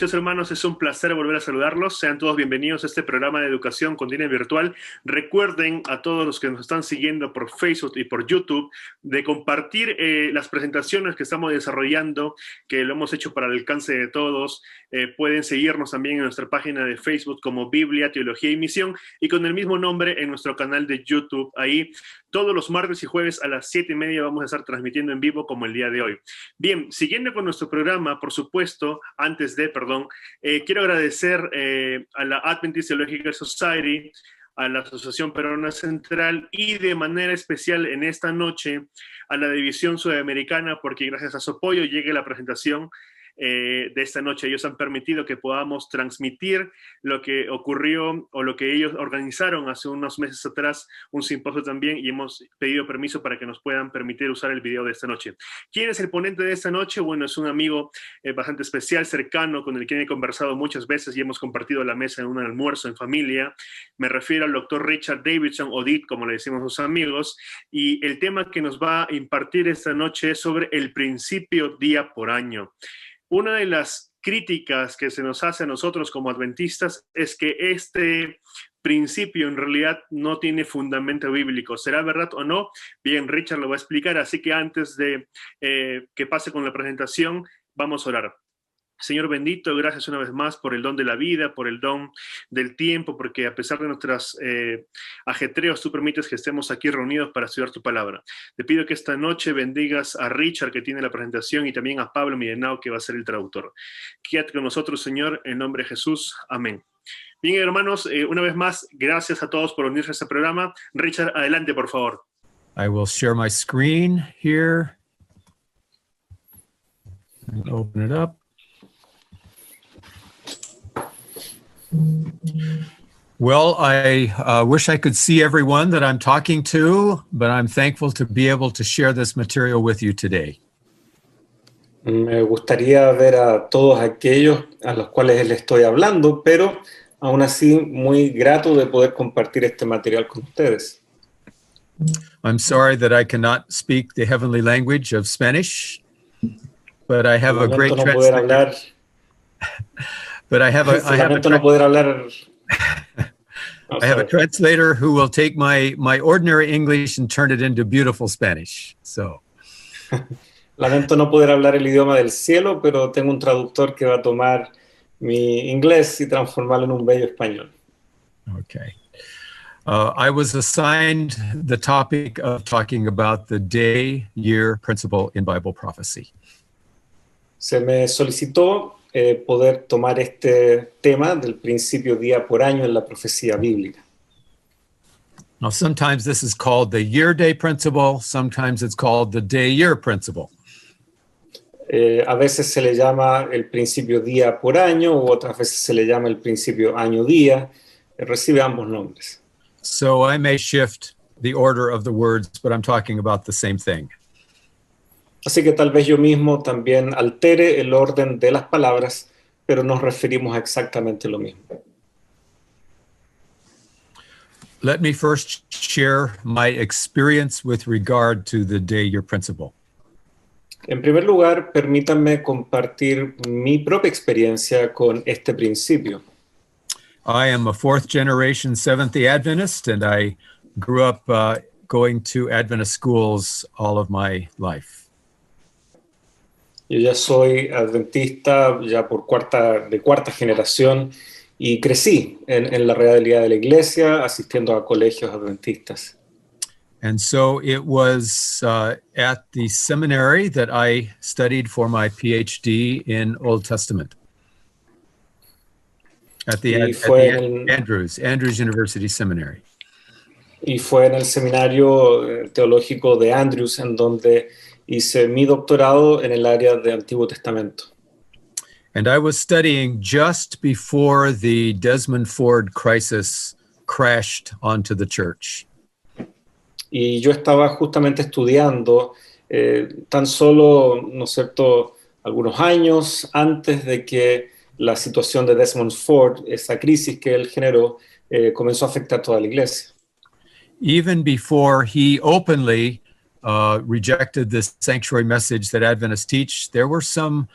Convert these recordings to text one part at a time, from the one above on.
preciosos hermanos, es un placer volver a saludarlos. Sean todos bienvenidos a este programa de educación continua virtual. Recuerden a todos los que nos están siguiendo por Facebook y por YouTube de compartir las presentaciones que estamos desarrollando, que lo hemos hecho para el alcance de todos. Pueden seguirnos también en nuestra página de Facebook como Biblia, Teología y Misión, y con el mismo nombre en nuestro canal de YouTube. Ahí todos los martes y jueves a las 7:30 vamos a estar transmitiendo en vivo como el día de hoy. Bien, siguiendo con nuestro programa, por supuesto, quiero agradecer a la Adventist Theological Society, a la Asociación Peruana Central y de manera especial en esta noche a la División Sudamericana, porque gracias a su apoyo llegue la presentación de esta noche. Ellos han permitido que podamos transmitir lo que ocurrió o lo que ellos organizaron hace unos meses atrás, un simposio también, y hemos pedido permiso para que nos puedan permitir usar el video de esta noche. ¿Quién es el ponente de esta noche? Bueno, es un amigo bastante especial, cercano, con el que he conversado muchas veces y hemos compartido la mesa en un almuerzo en familia. Me refiero al doctor Richard Davidson, o DIT, como le decimos a sus amigos, y el tema que nos va a impartir esta noche es sobre el principio día por año. Una de las críticas que se nos hace a nosotros como adventistas es que este principio en realidad no tiene fundamento bíblico. ¿Será verdad o no? Bien, Richard lo va a explicar, así que antes de que pase con la presentación, vamos a orar. Señor bendito, gracias una vez más por el don de la vida, por el don del tiempo, porque a pesar de nuestros ajetreos, tú permites que estemos aquí reunidos para estudiar tu palabra. Te pido que esta noche bendigas a Richard, que tiene la presentación, y también a Pablo Midenao, que va a ser el traductor. Quédate con nosotros, Señor, en nombre de Jesús. Amén. Bien, hermanos, una vez más, gracias a todos por unirse a este programa. Richard, adelante, por favor. I will share my screen here and open it up. Well, I wish I could see everyone that I'm talking to, but I'm thankful to be able to share this material with you today. Me gustaría ver a todos aquellos a los cuales le estoy hablando, pero aún así muy grato de poder compartir este material con ustedes. I'm sorry that I cannot speak the heavenly language of Spanish, but I have a great translator. But I have a translator who will take my ordinary English and turn it into beautiful Spanish. So. Lamento no poder hablar el idioma del cielo, pero tengo un traductor que va a tomar mi inglés y transformarlo en un bello español. Okay. I was assigned the topic of talking about the day-year principle in Bible prophecy. Se me solicitó poder tomar este tema del principio día por año en la profecía bíblica. Now, sometimes this is called the year-day principle. Sometimes it's called the day-year principle. A veces se le llama el principio día por año, u otras veces se le llama el principio año-día. Recibe ambos nombres. So I may shift the order of the words, but I'm talking about the same thing. Así que tal vez yo mismo también altere el orden de las palabras, pero nos referimos a exactamente lo mismo. Let me first share my experience with regard to the day-year principle. En primer lugar, permítanme compartir mi propia experiencia con este principio. I am a fourth generation Seventh-day Adventist, and I grew up going to Adventist schools all of my life. Yo ya soy adventista ya por cuarta generación y crecí en la realidad de la iglesia asistiendo a colegios adventistas. And so it was at the seminary that I studied for my PhD in Old Testament. At the Andrews University Seminary. Y fue en el seminario teológico de Andrews en donde hice mi doctorado en el área de Antiguo Testamento. And I was studying just before the Desmond Ford crisis crashed onto the church. Y yo estaba justamente estudiando tan solo, ¿no es cierto?, algunos años antes de que la situación de Desmond Ford, esa crisis que él generó, comenzó a afectar toda la iglesia. Even before he openly rejected this sanctuary message that Adventists teach, there were some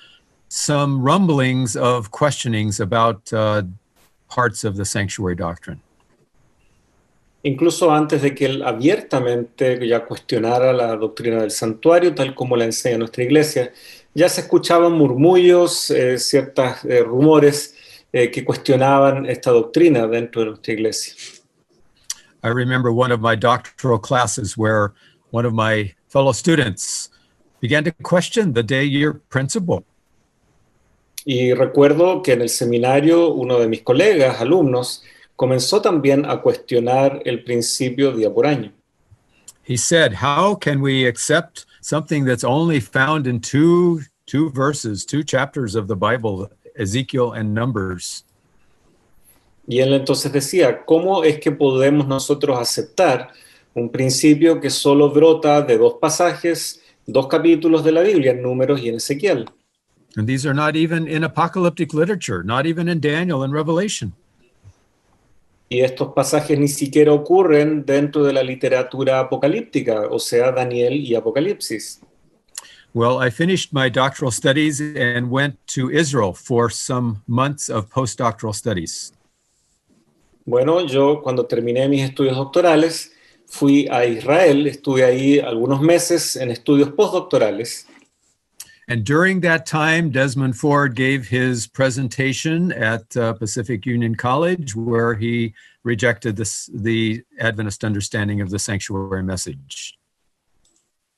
some rumblings of questionings about parts of the sanctuary doctrine. Incluso antes de que él abiertamente ya cuestionara la doctrina del santuario, tal como la enseña nuestra iglesia, ya se escuchaban murmullos, ciertos rumores que cuestionaban esta doctrina dentro de nuestra iglesia. I remember one of my doctoral classes where one of my fellow students began to question the day-year principle. Y recuerdo que en el seminario uno de mis colegas, alumnos, comenzó también a cuestionar el principio día por año. He said, how can we accept something that's only found in two verses, 2 chapters of the Bible, Ezekiel and Numbers? Y él entonces decía, ¿cómo es que podemos nosotros aceptar un principio que solo brota de 2 pasajes, 2 capítulos de la Biblia, en Números y en Ezequiel? And these are not even in apocalyptic literature, not even in Daniel and Revelation. Y estos pasajes ni siquiera ocurren dentro de la literatura apocalíptica, o sea, Daniel y Apocalipsis. Well, I finished my doctoral studies and went to Israel for some months of postdoctoral studies. Bueno, yo cuando terminé mis estudios doctorales, fui a Israel, estuve ahí algunos meses en estudios postdoctorales. And during that time, Desmond Ford gave his presentation at Pacific Union College, where he rejected the Adventist understanding of the sanctuary message.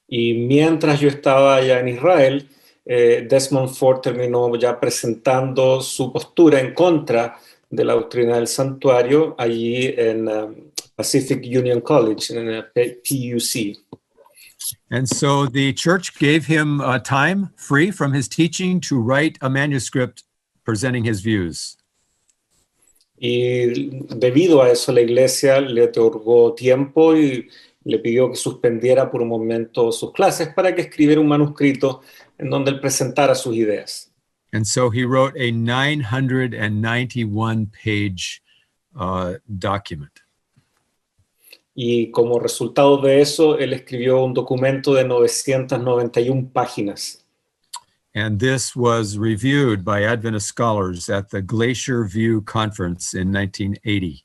Y mientras yo estaba allá en Israel, Desmond Ford terminó ya presentando su postura en contra de la doctrina del santuario allí en Pacific Union College, en PUC. And so the church gave him time free from his teaching to write a manuscript presenting his views. Y debido a eso la iglesia le otorgó tiempo y le pidió que suspendiera por un momento sus clases para que escribiera un manuscrito en donde él presentara sus ideas. And so he wrote a 991-page document. Y como resultado de eso, él escribió un documento de 991 páginas. And this was reviewed by Adventist scholars at the Glacier View Conference in 1980.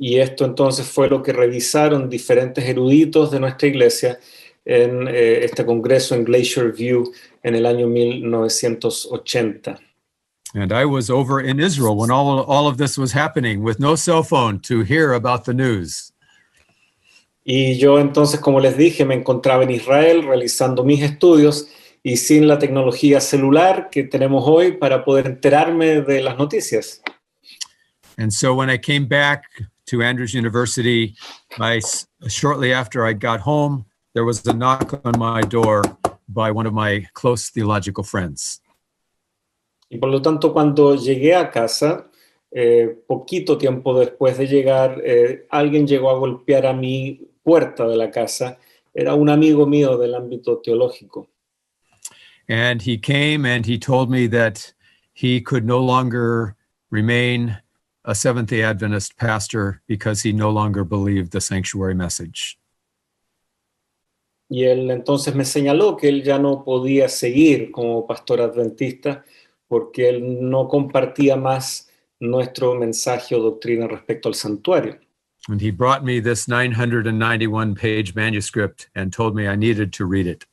Y esto entonces fue lo que revisaron diferentes eruditos de nuestra iglesia en este congreso en Glacier View en el año 1980. And I was over in Israel when all of this was happening with no cell phone to hear about the news. Y yo entonces, como les dije, me encontraba en Israel realizando mis estudios y sin la tecnología celular que tenemos hoy para poder enterarme de las noticias. And so when I came back to Andrews University, shortly after I got home, there was a knock on my door by one of my close theological friends. Y por lo tanto, cuando llegué a casa, poquito tiempo después de llegar, alguien llegó a golpear a mi puerta de la casa. Era un amigo mío del ámbito teológico. And he came and he told me that he could no longer remain a Seventh-day Adventist pastor because he no longer believed the sanctuary message. Y él entonces me señaló que él ya no podía seguir como pastor adventista porque él no compartía más nuestro mensaje o doctrina respecto al santuario. And he brought me this 991-page manuscript and told me I needed to read it.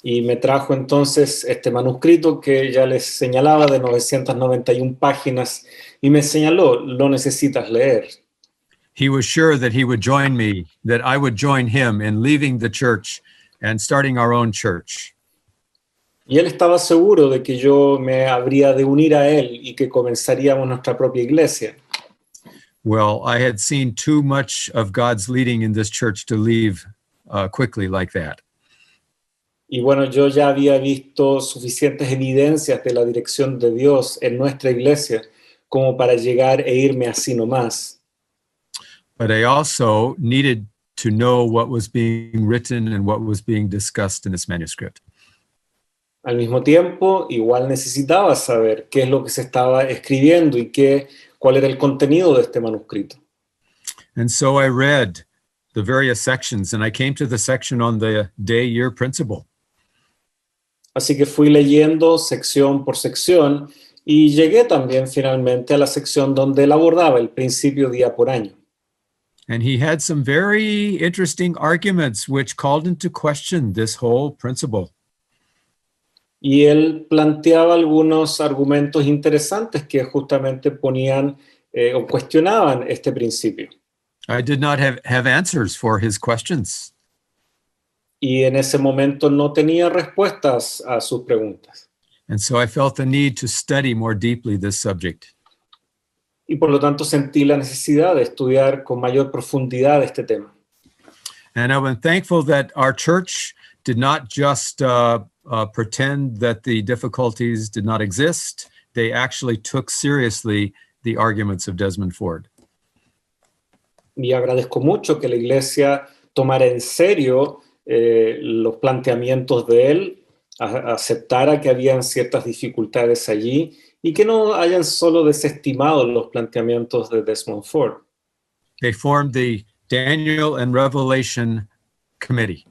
Y me trajo entonces este manuscrito que ya les señalaba de 991 páginas y me señaló, lo necesitas leer. He was sure that he would join me, that I would join him in leaving the church and starting our own church. Y él estaba seguro de que yo me habría de unir a él y que comenzaríamos nuestra propia iglesia. Well, I had seen too much of God's leading in this church to leave quickly like that. Y bueno, yo ya había visto suficientes evidencias de la dirección de Dios en nuestra iglesia como para llegar e irme así nomás. But I also needed to know what was being written and what was being discussed in this manuscript. Al mismo tiempo, igual necesitaba saber qué es lo que se estaba escribiendo y cuál era el contenido de este manuscrito. And so I read the various sections and I came to the section on the day-year principle. Así que fui leyendo sección por sección y llegué también finalmente a la sección donde él abordaba el principio día por año. And he had some very interesting arguments which called into question this whole principle. Y él planteaba algunos argumentos interesantes que justamente ponían o cuestionaban este principio. I did not have answers for his questions. Y en ese momento no tenía respuestas a sus preguntas. And so I felt the need to study more deeply this subject. Y por lo tanto sentí la necesidad de estudiar con mayor profundidad este tema. And I've been thankful that our church did not just pretend that the difficulties did not exist. They actually took seriously the arguments of Desmond Ford. Y agradezco mucho que la iglesia tomara en serio los planteamientos de él, aceptara que habían ciertas dificultades allí y que no hayan solo desestimado los planteamientos de Desmond Ford. They formed the Daniel and Revelation Committee.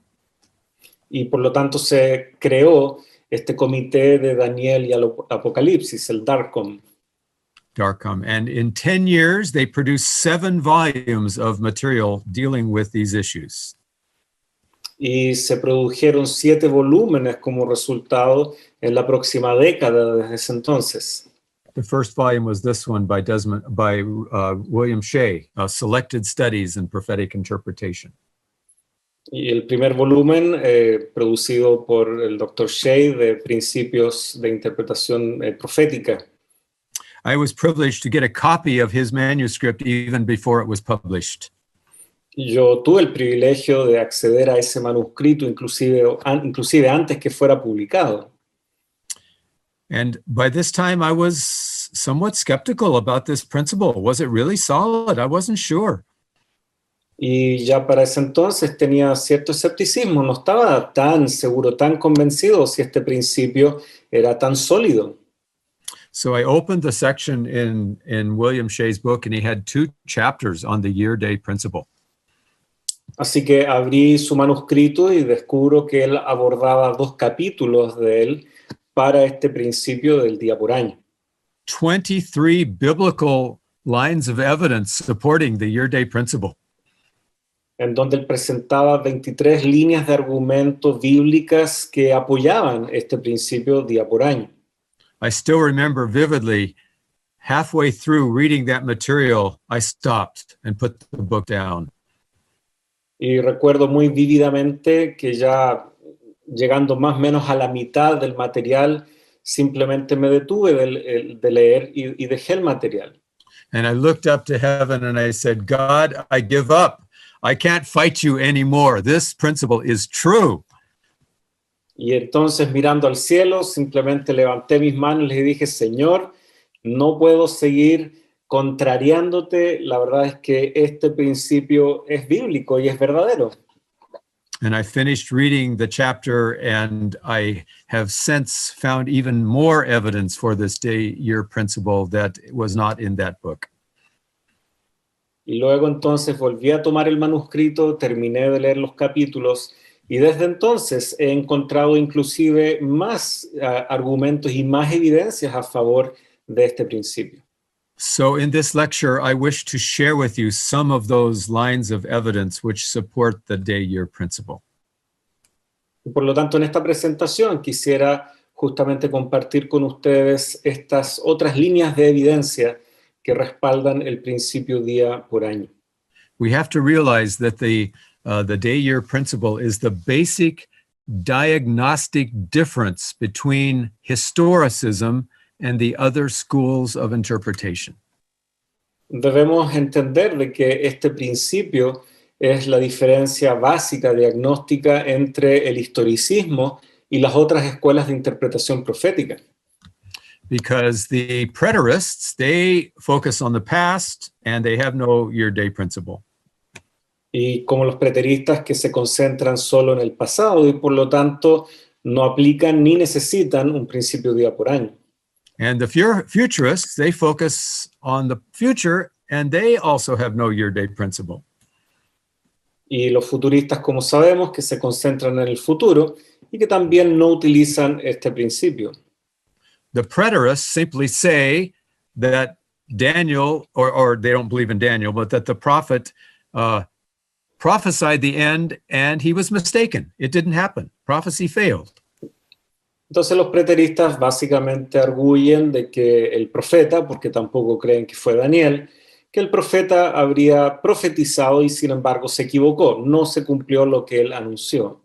Y por lo tanto se creó este comité de Daniel y Apocalipsis, el DARCOM. And in 10 years, they produced 7 volumes of material dealing with these issues. Y se produjeron 7 volúmenes como resultado en la próxima década desde ese entonces. The first volume was this one by William Shea, Selected Studies in Prophetic Interpretation. Y el primer volumen, producido por el Dr. Shea, de Principios de Interpretación Profética. I was privileged to get a copy of his manuscript even before it was published. Yo tuve el privilegio de acceder a ese manuscrito inclusive antes que fuera publicado. And by this time, I was somewhat skeptical about this principle. Was it really solid? I wasn't sure. Y ya para ese entonces tenía cierto escepticismo, no estaba tan seguro, tan convencido si este principio era tan sólido. So I opened the section in William Shea's book, and he had 2 chapters on the year-day principle. Así que abrí su manuscrito y descubro que él abordaba 2 capítulos de él para este principio del día por año. 23 biblical lines of evidence supporting the year-day principle. En donde él presentaba 23 líneas de argumentos bíblicas que apoyaban este principio día por año. I still remember vividly, halfway through reading that material, I stopped and put the book down. Y recuerdo muy vívidamente que ya llegando más o menos a la mitad del material, simplemente me detuve de leer y dejé el material. And I looked up to heaven and I said, God, I give up. I can't fight you anymore. This principle is true. Y entonces mirando al cielo, simplemente levanté mis manos y le dije, Señor, no puedo seguir contrariándote. La verdad es que este principio es bíblico y es verdadero. And I finished reading the chapter, and I have since found even more evidence for this day-year principle that was not in that book. Y luego entonces volví a tomar el manuscrito, terminé de leer los capítulos, y desde entonces he encontrado inclusive más argumentos y más evidencias a favor de este principio. So in this lecture, I wish to share with you some of those lines of evidence which support the day-year principle. Y por lo tanto, en esta presentación quisiera justamente compartir con ustedes estas otras líneas de evidencia que respaldan el principio día por año. We have to realize that the day-year principle is the basic diagnostic difference between historicism and the other schools of interpretation. Debemos entender de que este principio es la diferencia básica diagnóstica entre el historicismo y las otras escuelas de interpretación profética. Because the preterists, they focus on the past and they have no year-day principle. Y como los preteristas que se concentran solo en el pasado y por lo tanto no aplican ni necesitan un principio día por año. And the futurists, they focus on the future and they also have no year-day principle. Y los futuristas, como sabemos, que se concentran en el futuro y que también no utilizan este principio. The preterists simply say that Daniel, or they don't believe in Daniel, but that the prophet prophesied the end and he was mistaken. It didn't happen. Prophecy failed. Entonces los preteristas básicamente arguyen de que el profeta, porque tampoco creen que fue Daniel, que el profeta habría profetizado y sin embargo se equivocó, no se cumplió lo que él anunció.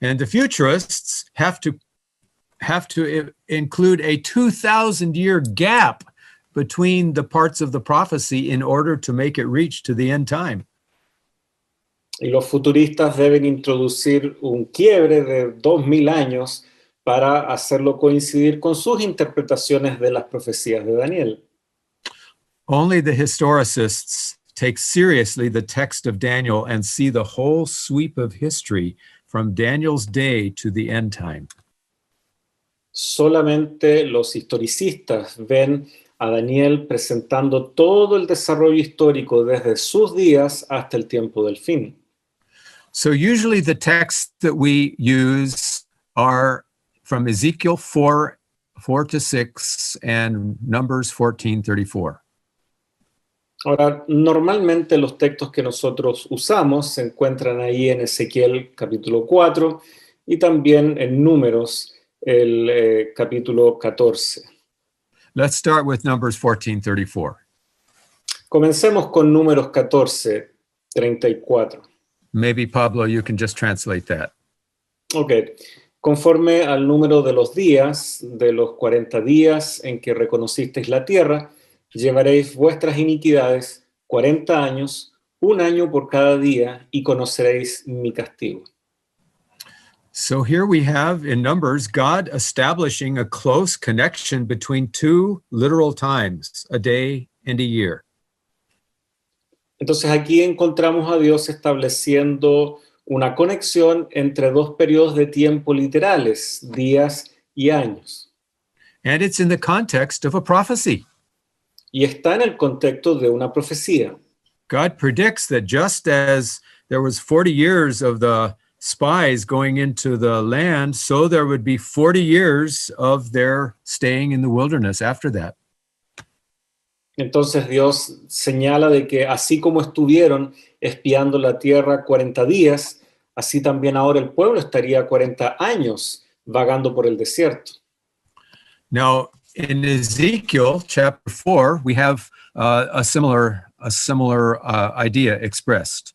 And the futurists have to include a 2,000-year gap between the parts of the prophecy in order to make it reach to the end time. Y los futuristas deben introducir un quiebre de 2000 años para hacerlo coincidir con sus interpretaciones de las profecías de Daniel. Only the historicists take seriously the text of Daniel and see the whole sweep of history from Daniel's day to the end time. Solamente los historicistas ven a Daniel presentando todo el desarrollo histórico desde sus días hasta el tiempo del fin. So usually the texts that we use are from Ezekiel 4:4-6 and Numbers 14:34. Ahora, normalmente los textos que nosotros usamos se encuentran ahí en Ezequiel capítulo 4 y también en Números el capítulo 14. Let's start with Numbers 14:34. Comencemos con Números 14:34. Maybe, Pablo, you can just translate that. Ok. Conforme al número de los días, de los 40 días en que reconocisteis la tierra, llevaréis vuestras iniquidades 40 años, un año por cada día, y conoceréis mi castigo. So here we have in Numbers God establishing a close connection between two literal times, a day and a year. Entonces aquí encontramos a Dios estableciendo una conexión entre dos periodos de tiempo literales, días y años. And it's in the context of a prophecy. Y está en el contexto de una profecía. God predicts that just as there was 40 years of the spies going into the land, so there would be 40 years of their staying in the wilderness after that. Entonces Dios señala de que así como estuvieron espiando la tierra 40 días, así también ahora el pueblo estaría 40 años vagando por el desierto. Now, in Ezekiel chapter 4, we have a similar idea expressed.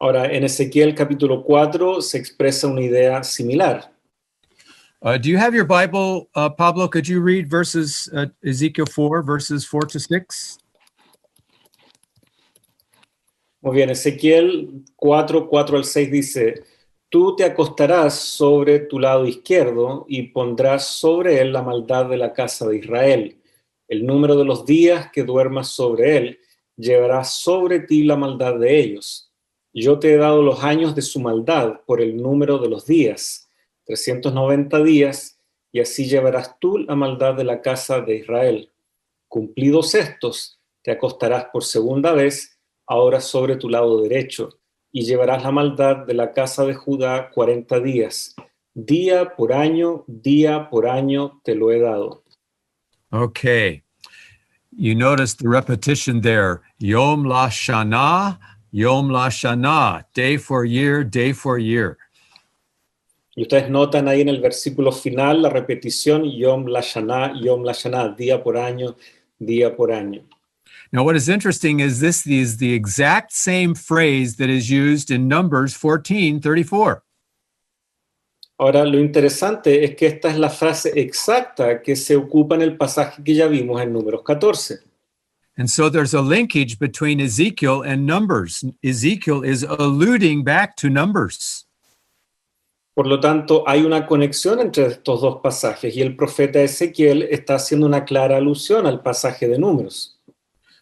Ahora, en Ezequiel capítulo 4 se expresa una idea similar. Do you have your Bible, Pablo? Could you read Ezekiel 4, verses 4-6? Muy bien, Ezequiel 4:4-6 dice: Tú te acostarás sobre tu lado izquierdo y pondrás sobre él la maldad de la casa de Israel. El número de los días que duermas sobre él llevará sobre ti la maldad de ellos. Yo te he dado los años de su maldad por el número de los días, 390 días, y así llevarás tú la maldad de la casa de Israel. Cumplidos estos, te acostarás por segunda vez, ahora sobre tu lado derecho, y llevarás la maldad de la casa de Judá 40 días. Día por año te lo he dado. Okay. You notice the repetition there. Yom LaShana, day for year, day for year. Y ustedes notan ahí en el versículo final la repetición Yom LaShana, día por año, día por año. Now, what is interesting is this is the exact same phrase that is used in Numbers 14:34. Ahora, lo interesante es que esta es la frase exacta que se ocupa en el pasaje que ya vimos en Números 14. And so there's a linkage between Ezekiel and Numbers. Ezekiel is alluding back to Numbers. Por lo tanto, hay una conexión entre estos dos pasajes y el profeta Ezequiel está haciendo una clara alusión al pasaje de Números.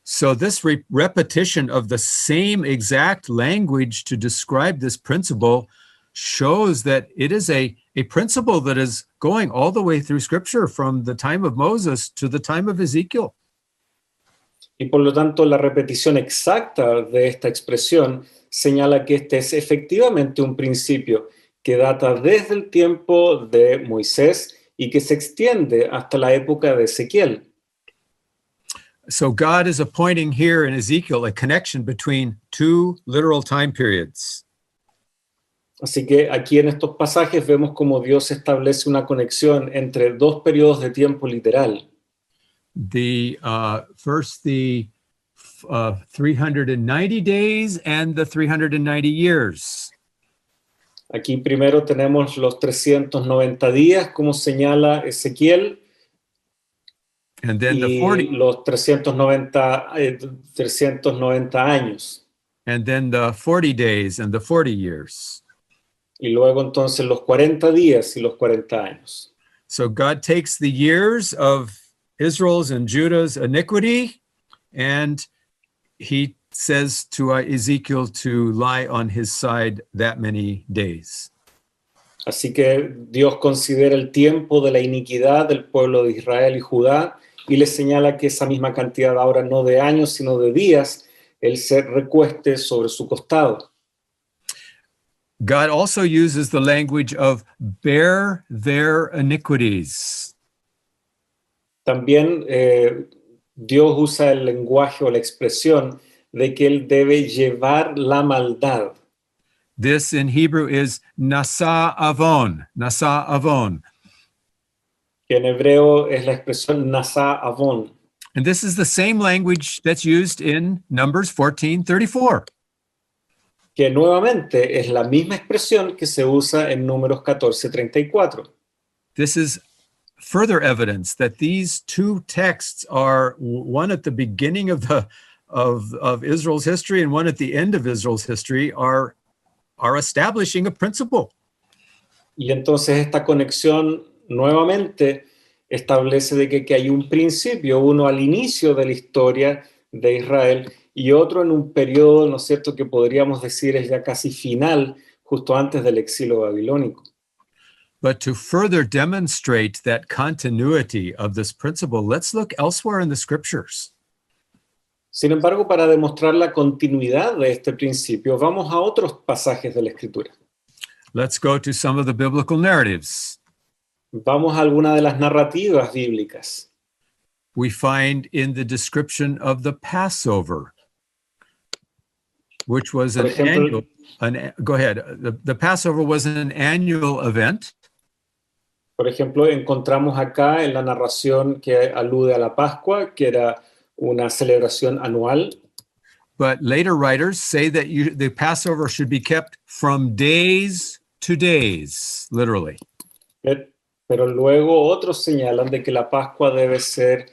So this repetition of the same exact language to describe this principle shows that it is a principle that is going all the way through Scripture from the time of Moses to the time of Ezekiel. Y por lo tanto, la repetición exacta de esta expresión señala que este es efectivamente un principio que data desde el tiempo de Moisés y que se extiende hasta la época de Ezequiel. So God is appointing here in Ezekiel a connection between two literal time periods. Así que aquí en estos pasajes vemos cómo Dios establece una conexión entre dos periodos de tiempo literal. First the 390 days and the 390 years. Aquí primero tenemos los 390 días, como señala Ezequiel, And then the y 40, los 390 años. and then the 40 days and the 40 years. Y luego entonces los 40 días y los 40 años. So God takes the years of Israel's and Judah's iniquity, and he says to Ezekiel to lie on his side that many days. Así que Dios considera el tiempo de la iniquidad del pueblo de Israel y Judá y le señala que esa misma cantidad ahora no de años, sino de días, él se recueste sobre su costado. God also uses the language of bear their iniquities. También Dios usa el lenguaje o la expresión de que él debe llevar la maldad. This in Hebrew is nasa avon, Que en hebreo es la expresión nasa avon. And this is the same language that's used in Numbers 14:34. Que nuevamente es la misma expresión que se usa en Números 14:34. This is further evidence that these two texts are one at the beginning of Israel's history and one at the end of Israel's history are establishing a principle. Y entonces esta conexión nuevamente establece de que hay un principio, uno al inicio de la historia de Israel y otro en un periodo, ¿no es cierto?, que podríamos decir es ya casi final, justo antes del exilio babilónico. But to further demonstrate that continuity of this principle, let's look elsewhere in the scriptures. Sin embargo, para demostrar la continuidad de este principio, vamos a otros pasajes de la Escritura. Let's go to some of the biblical narratives. Vamos a alguna de las narrativas bíblicas. We find in the description of the Passover, which was Por ejemplo, go ahead. The Passover was an annual event. Por ejemplo, encontramos acá en la narración que alude a la Pascua, que era una celebración anual. But later writers say that the Passover should be kept from days to days, literally. Pero luego otros señalan de que la Pascua debe ser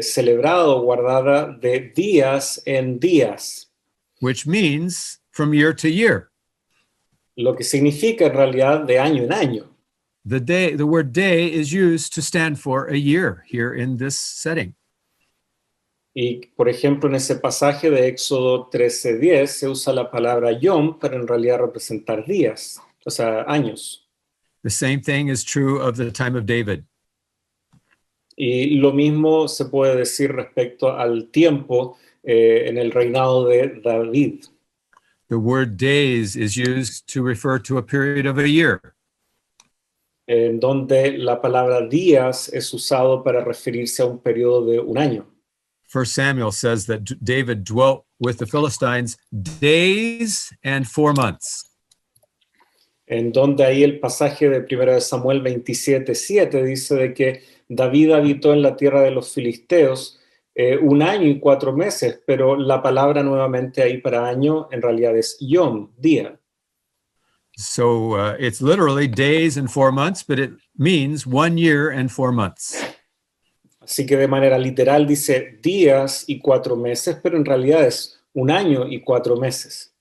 celebrada o guardada de días en días. Which means from year to year. Lo que significa en realidad de año en año. The word day is used to stand for a year here in this setting. Y, por ejemplo, en ese pasaje de Éxodo 13:10 se usa la palabra yom para en realidad representar días, o sea, años. The same thing is true of the time of David. Y lo mismo se puede decir respecto al tiempo en el reinado de David. The word days is used to refer to a period of a year. En donde la palabra días es usado para referirse a un periodo de un año. 1 Samuel says that David dwelt with the Philistines days and 4 months. En donde ahí el pasaje de 1 Samuel 27:7 dice de que David habitó en la tierra de los filisteos 1 año y 4 meses, pero la palabra nuevamente ahí para año en realidad es yom, día. So it's literally days and 4 months, but it means 1 year and 4 months. Así que de manera literal dice días y 4 meses, pero en realidad es 1 año y 4 meses.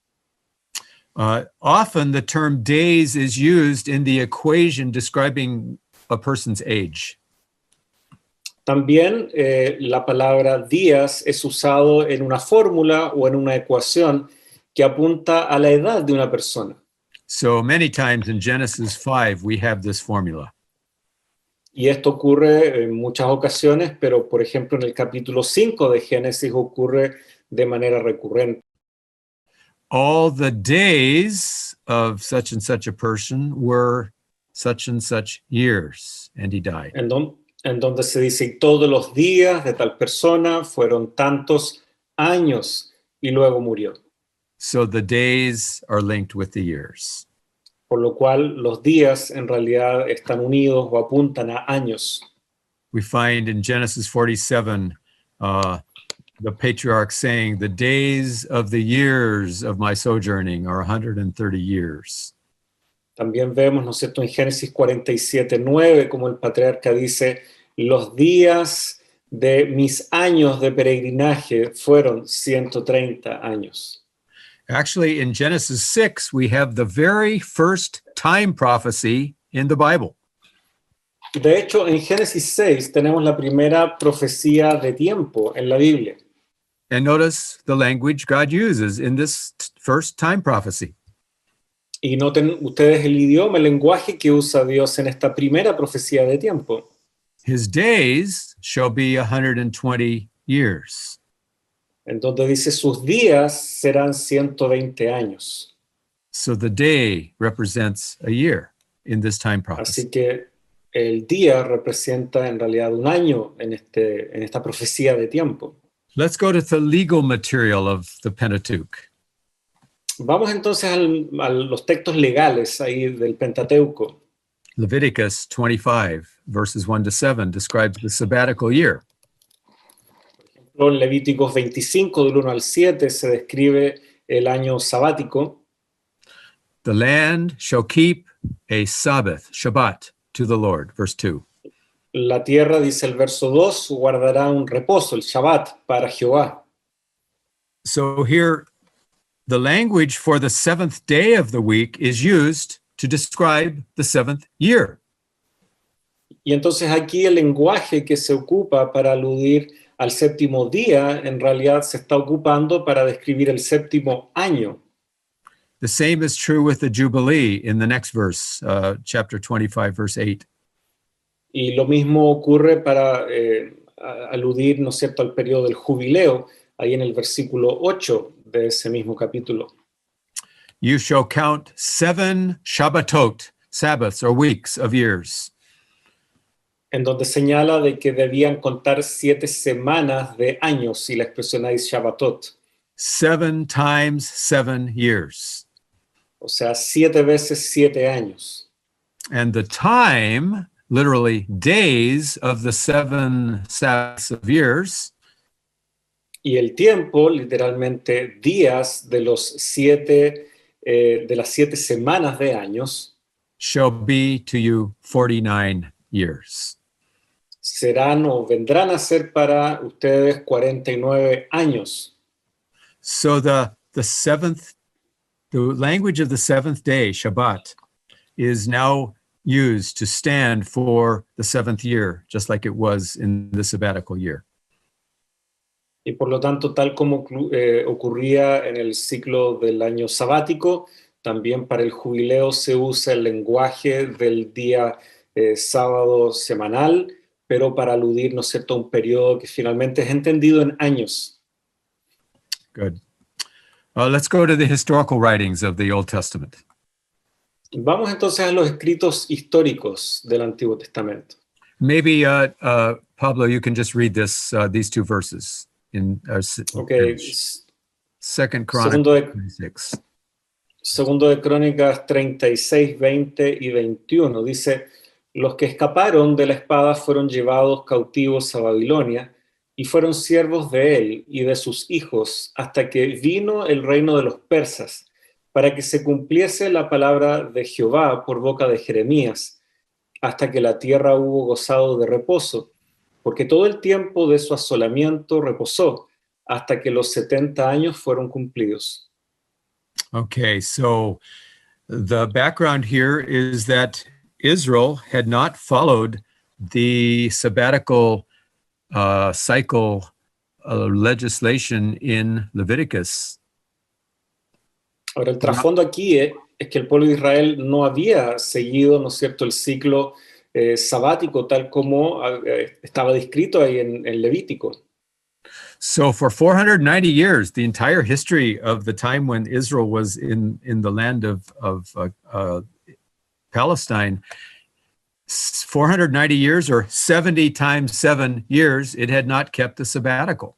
Often the term days is used in the equation describing a person's age. También la palabra días es usado en una fórmula o en una ecuación que apunta a la edad de una persona. So many times in Genesis 5, we have this formula. Y esto ocurre en muchas ocasiones, pero por ejemplo en el capítulo 5 de Génesis ocurre de manera recurrente. all the days of such and such a person were such and such years, and he died. En donde se dice, y todos los días de tal persona fueron tantos años, y luego murió. So the days are linked with the years. Por lo cual los días en realidad están unidos o apuntan a años. We find in Genesis 47, the patriarch saying, the days of the years of my sojourning are 130 years. También vemos, ¿no es cierto?, en Génesis 47:9, como el patriarca dice, los días de mis años de peregrinaje fueron 130 años. Actually, in Genesis 6, we have the very first time prophecy in the Bible. De hecho, en Génesis 6 tenemos la primera profecía de tiempo en la Biblia. And notice the language God uses in this first time prophecy. Y noten ustedes el idioma, el lenguaje que usa Dios en esta primera profecía de tiempo. His days shall be 120 years. En donde dice sus días serán 120 años. So the day represents a year in this time prophecy. Así que el día representa en realidad un año en esta profecía de tiempo. Let's go to the legal material of the Pentateuch. Vamos entonces a los textos legales ahí del Pentateuco. Leviticus 25, verses 1 to 7, describes the sabbatical year. En Levíticos 25, del 1 al 7, se describe el año sabático. The land shall keep a Sabbath, Shabbat, to the Lord, verse 2. La tierra, dice el verso 2, guardará un reposo, el Shabbat, para Jehová. So here, the language for the seventh day of the week is used to describe the seventh year. Y entonces aquí el lenguaje que se ocupa para aludir al séptimo día, en realidad se está ocupando para describir el séptimo año. The same is true with the Jubilee in the next verse, chapter 25, verse 8. Y lo mismo ocurre para aludir, ¿no es cierto?, al periodo del jubileo, ahí en el versículo 8 de ese mismo capítulo. You shall count 7 Shabbatot, Sabbaths or weeks of years. En donde señala de que debían contar 7 semanas de años, y la expresión ahí es Shabbatot. 7 times 7 years. O sea, 7 veces 7 años. And the time, literally days of the 7 Sabbaths of years, Y el tiempo, literalmente días de de las 7 semanas de años, shall be to you 49 years. serán o vendrán a ser para ustedes 49 años. So the language of the seventh day, Shabbat, is now used to stand for the 7th year, just like it was in the sabbatical year. Y por lo tanto, tal como ocurría en el ciclo del año sabático, también para el jubileo se usa el lenguaje del día sábado semanal, pero para aludir, ¿no es cierto?, a un periodo que finalmente es entendido en años. Good. Let's go to the historical writings of the Old Testament. Vamos entonces a los escritos históricos del Antiguo Testamento. Maybe, Pablo, you can just read these 2 verses. Okay. Second Chronicles 26. Segundo de Crónicas 36, 20 y 21. Dice, los que escaparon de la espada fueron llevados cautivos a Babilonia y fueron siervos de él y de sus hijos hasta que vino el reino de los persas, para que se cumpliese la palabra de Jehová por boca de Jeremías, hasta que la tierra hubo gozado de reposo, porque todo el tiempo de su asolamiento reposó, hasta que los 70 años fueron cumplidos. Okay, so the background here is that Israel had not followed the sabbatical cycle legislation in Leviticus. Ahora, el trasfondo aquí es que el pueblo de Israel no había seguido, ¿no es cierto?, el ciclo sabático tal como estaba descrito ahí en Levítico. So for 490 years, the entire history of the time when Israel was in the land of Palestine, 490 years or 70 times 7 years, it had not kept the sabbatical.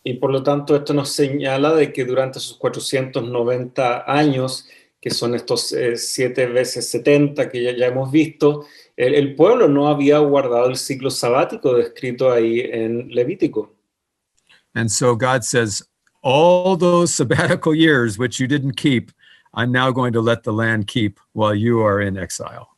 Y por lo tanto esto nos señala de que durante sus 490 años, que son estos 7 veces 70 que ya hemos visto, el pueblo no había guardado el ciclo sabático descrito ahí en Levítico. And so God says, all those sabbatical years which you didn't keep, I'm now going to let the land keep while you are in exile.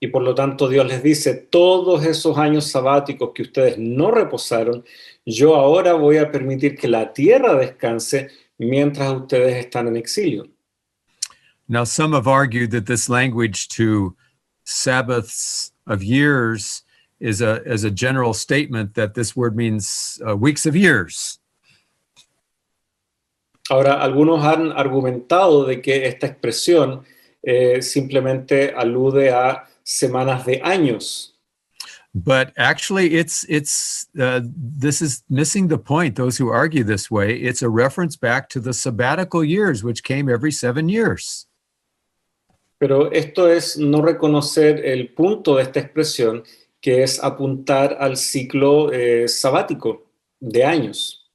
Y por lo tanto Dios les dice, todos esos años sabáticos que ustedes no reposaron, yo ahora voy a permitir que la tierra descanse mientras ustedes están en exilio. Now, some have argued that this language to Sabbaths of years is a general statement that this word means weeks of years. Ahora, algunos han argumentado de que esta expresión simplemente alude a semanas de años. But actually, this is missing the point. Those who argue this way, it's a reference back to the sabbatical years, which came every 7 years. Pero esto es no reconocer el punto de esta expresión, que es apuntar al ciclo sabático de años,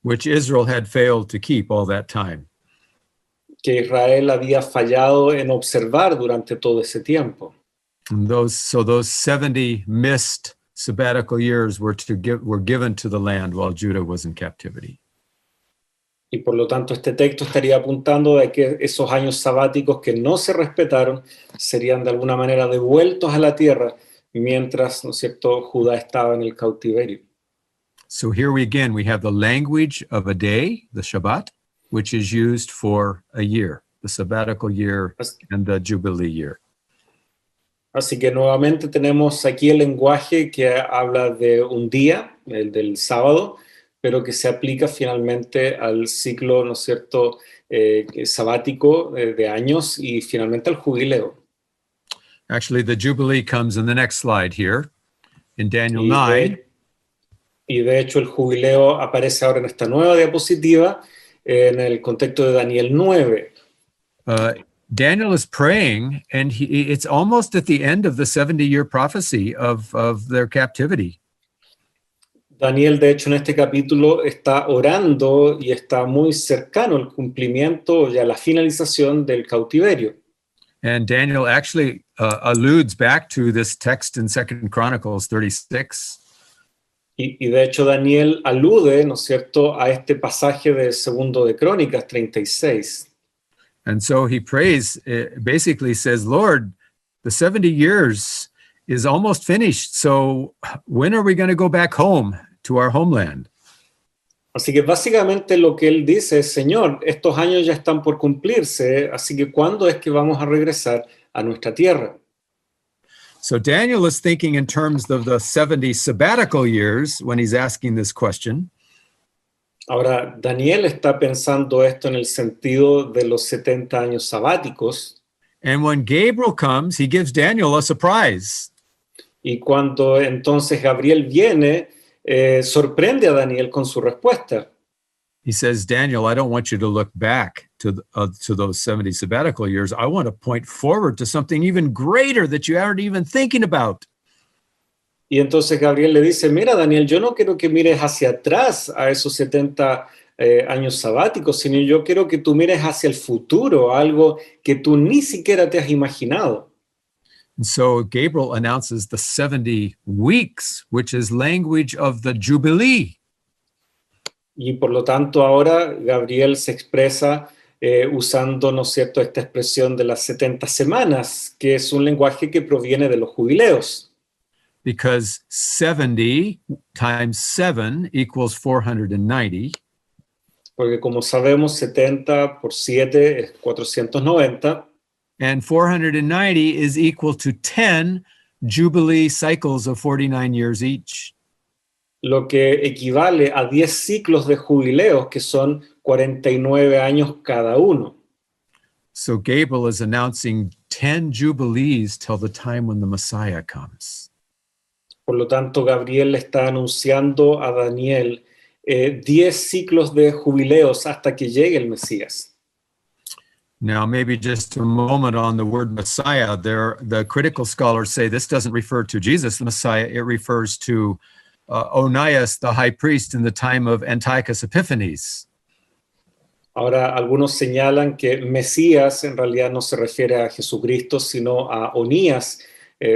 which Israel had failed to keep all that time. que Israel había fallado en observar durante todo ese tiempo. And those 70 missed sabbatical years were given to the land while Judah was in captivity. Y por lo tanto este texto estaría apuntando a que esos años sabáticos que no se respetaron serían de alguna manera devueltos a la tierra mientras, ¿no es cierto?, Judá estaba en el cautiverio. So here we have the language of a day, the Shabbat, which is used for a year, the sabbatical year and the Jubilee year. Así que nuevamente tenemos aquí el lenguaje que habla de un día, el del sábado, pero que se aplica finalmente al ciclo, ¿no es cierto?, sabático de años y finalmente al jubileo. Actually, the Jubilee comes in the next slide here, in Daniel 9. Y de hecho el jubileo aparece ahora en esta nueva diapositiva en el contexto de Daniel 9. Daniel is praying, and it's almost at the end of the 70-year prophecy of their captivity. Daniel, de hecho, en este capítulo está orando y está muy cercano al cumplimiento y a la finalización del cautiverio. And Daniel actually alludes back to this text in 2 Chronicles 36. Y de hecho Daniel alude, ¿no es cierto?, a este pasaje de Segundo de Crónicas 36. And so he prays, basically says, Lord, the 70 years is almost finished. So when are we going to go back home to our homeland? Así que básicamente lo que él dice es, Señor, estos años ya están por cumplirse, así que ¿cuándo es que vamos a regresar a nuestra tierra? So Daniel is thinking in terms of the 70 sabbatical years when he's asking this question. Ahora, Daniel está pensando esto en el sentido de los 70 años sabáticos. And when Gabriel comes, he gives Daniel a surprise. Y cuando entonces Gabriel viene, sorprende a Daniel con su respuesta. He says, Daniel, I don't want you to look back to those 70 sabbatical years. I want to point forward to something even greater that you aren't even thinking about. Y entonces Gabriel le dice, mira, Daniel, yo no quiero que mires hacia atrás a esos 70 años sabáticos, sino yo quiero que tú mires hacia el futuro, algo que tú ni siquiera te has imaginado. And so Gabriel announces the 70 weeks, which is language of the Jubilee. Y por lo tanto ahora Gabriel se expresa usando, ¿no es cierto?, esta expresión de las 70 semanas, que es un lenguaje que proviene de los jubileos. Because 70 times 7 equals 490. Porque como sabemos, 70 por 7 es 490. And 490 is equal to 10 Jubilee cycles of 49 years each. Lo que equivale a 10 ciclos de jubileos, que son 49 años cada uno. So Gabriel is announcing 10 Jubilees till the time when the Messiah comes. Por lo tanto, Gabriel le está anunciando a Daniel 10 ciclos de jubileos hasta que llegue el Mesías. Now, maybe just a moment on the word Messiah. The critical scholars say this doesn't refer to Jesus, the Messiah. It refers to Onias, the high priest, in the time of Antiochus Epiphanes. Ahora, algunos señalan que Mesías en realidad no se refiere a Jesucristo, sino a Onías,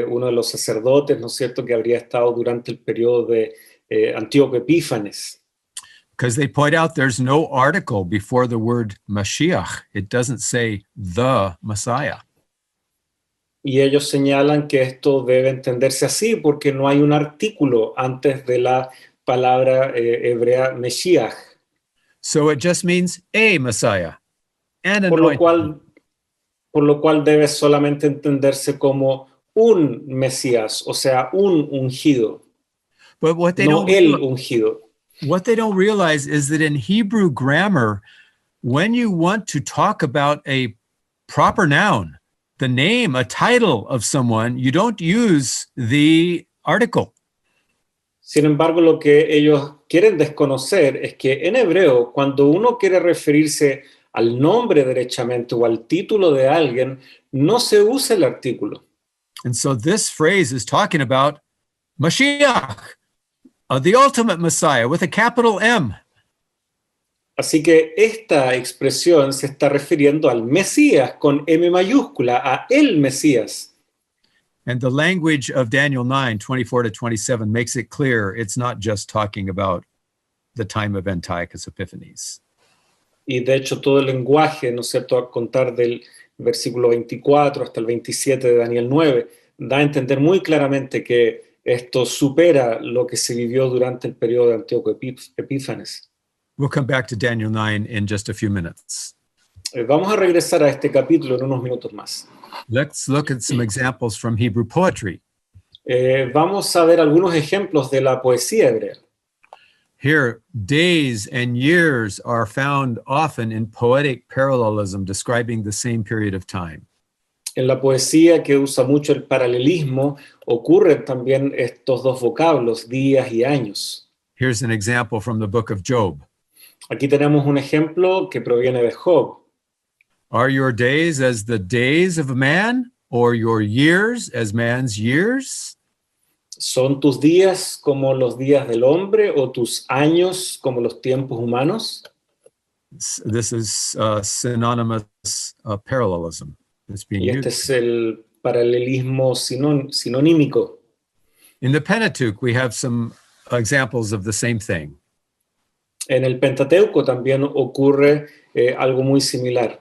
uno de los sacerdotes, ¿no es cierto?, que habría estado durante el periodo de Antíoco Epífanes. Because they point out there's no article before the word Mashiach. It doesn't say the Messiah. Y ellos señalan que esto debe entenderse así porque no hay un artículo antes de la palabra hebrea Mesías. So it just means a Messiah, an Por lo anointed. cual debe solamente entenderse como un Mesías, o sea, un ungido, But what they no don't el ungido. what they don't realize is that in Hebrew grammar, when you want to talk about a proper noun, the name, a title of someone, you don't use the article. Sin embargo, lo que ellos quieren desconocer es que en hebreo, cuando uno quiere referirse al nombre derechamente o al título de alguien, no se usa el artículo. And so this phrase is talking about Mashiach, the ultimate Messiah with a capital M. Así que esta expresión se está refiriendo al Mesías con M mayúscula, a el Mesías. And the language of Daniel 9:24-27 makes it clear it's not just talking about the time of Antiochus Epiphanes. Y de hecho todo el lenguaje, ¿no es cierto?, a contar del versículo 24 hasta el 27 de Daniel 9, da a entender muy claramente que esto supera lo que se vivió durante el periodo de Antíoco Epífanes. We'll come back to Daniel 9 in just a few minutes. Vamos a regresar a este capítulo en unos minutos más. Let's look at some examples from Hebrew poetry. Vamos a ver algunos ejemplos de la poesía hebrea. Here, days and years are found often in poetic parallelism describing the same period of time. En la poesía, que usa mucho el paralelismo, ocurren también estos dos vocablos, días y años. Here's an example from the book of Job. Aquí tenemos un ejemplo que proviene de Job. Are your days as the days of a man, or your years as man's years? ¿Son tus días como los días del hombre o tus años como los tiempos humanos? This is synonymous parallelism that's being Y este used. es el paralelismo sinonímico. In the Pentateuch, we have some examples of the same thing. En el Pentateuco también ocurre algo muy similar.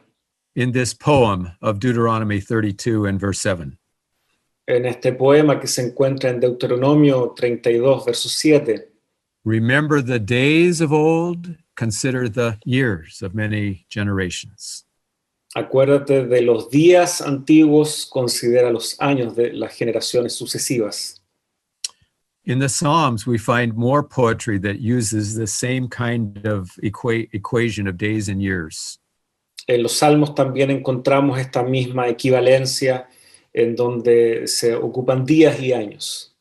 In this poem of Deuteronomy 32 and verse 7. En este poema que se encuentra en Deuteronomio 32, verso 7. Remember the days of old, consider the years of many generations. Acuérdate de los días antiguos, considera los años de las generaciones sucesivas. In the Psalms, we find more poetry that uses the same kind of equation of days and years. En los Salmos también encontramos esta misma equivalencia en donde se ocupan días y años.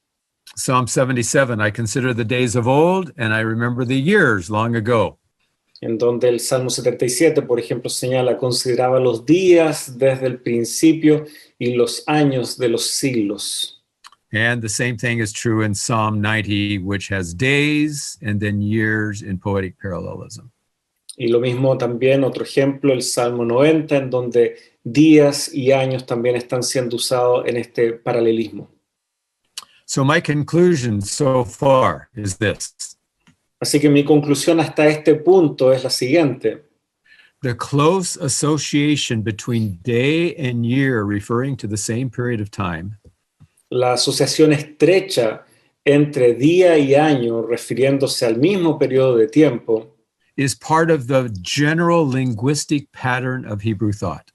Psalm 77, I consider the days of old and I remember the years long ago. En donde el Salmo 77, por ejemplo, señala, consideraba los días desde el principio y los años de los siglos. And the same thing is true in Psalm 90, which has days and then years in poetic parallelism. Y lo mismo también, otro ejemplo, el Salmo 90, en donde días y años también están siendo usados en este paralelismo. So my conclusion so far is this. Así que mi conclusión hasta este punto es la siguiente. The close association between day and year referring to the same period of time La asociación estrecha entre día y año refiriéndose al mismo periodo de tiempo is part of the general linguistic pattern of Hebrew thought.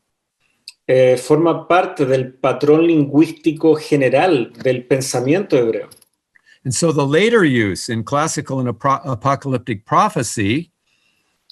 Forma parte del patrón lingüístico general del pensamiento hebreo. And so the later use in classical and apocalyptic prophecy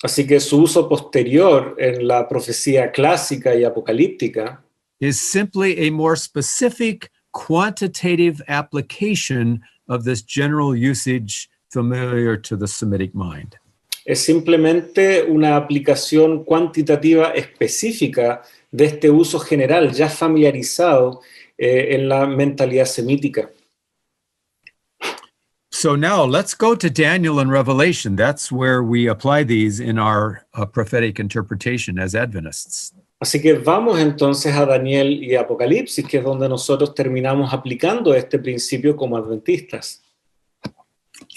Así que su uso posterior en la profecía clásica y apocalíptica is simply a more specific quantitative application of this general usage familiar to the Semitic mind. Es simplemente una aplicación cuantitativa específica de este uso general ya familiarizado en la mentalidad semítica. So now let's go to Daniel and Revelation. That's where we apply these in our prophetic interpretation as Adventists. Así que vamos entonces a Daniel y Apocalipsis, que es donde nosotros terminamos aplicando este principio como adventistas.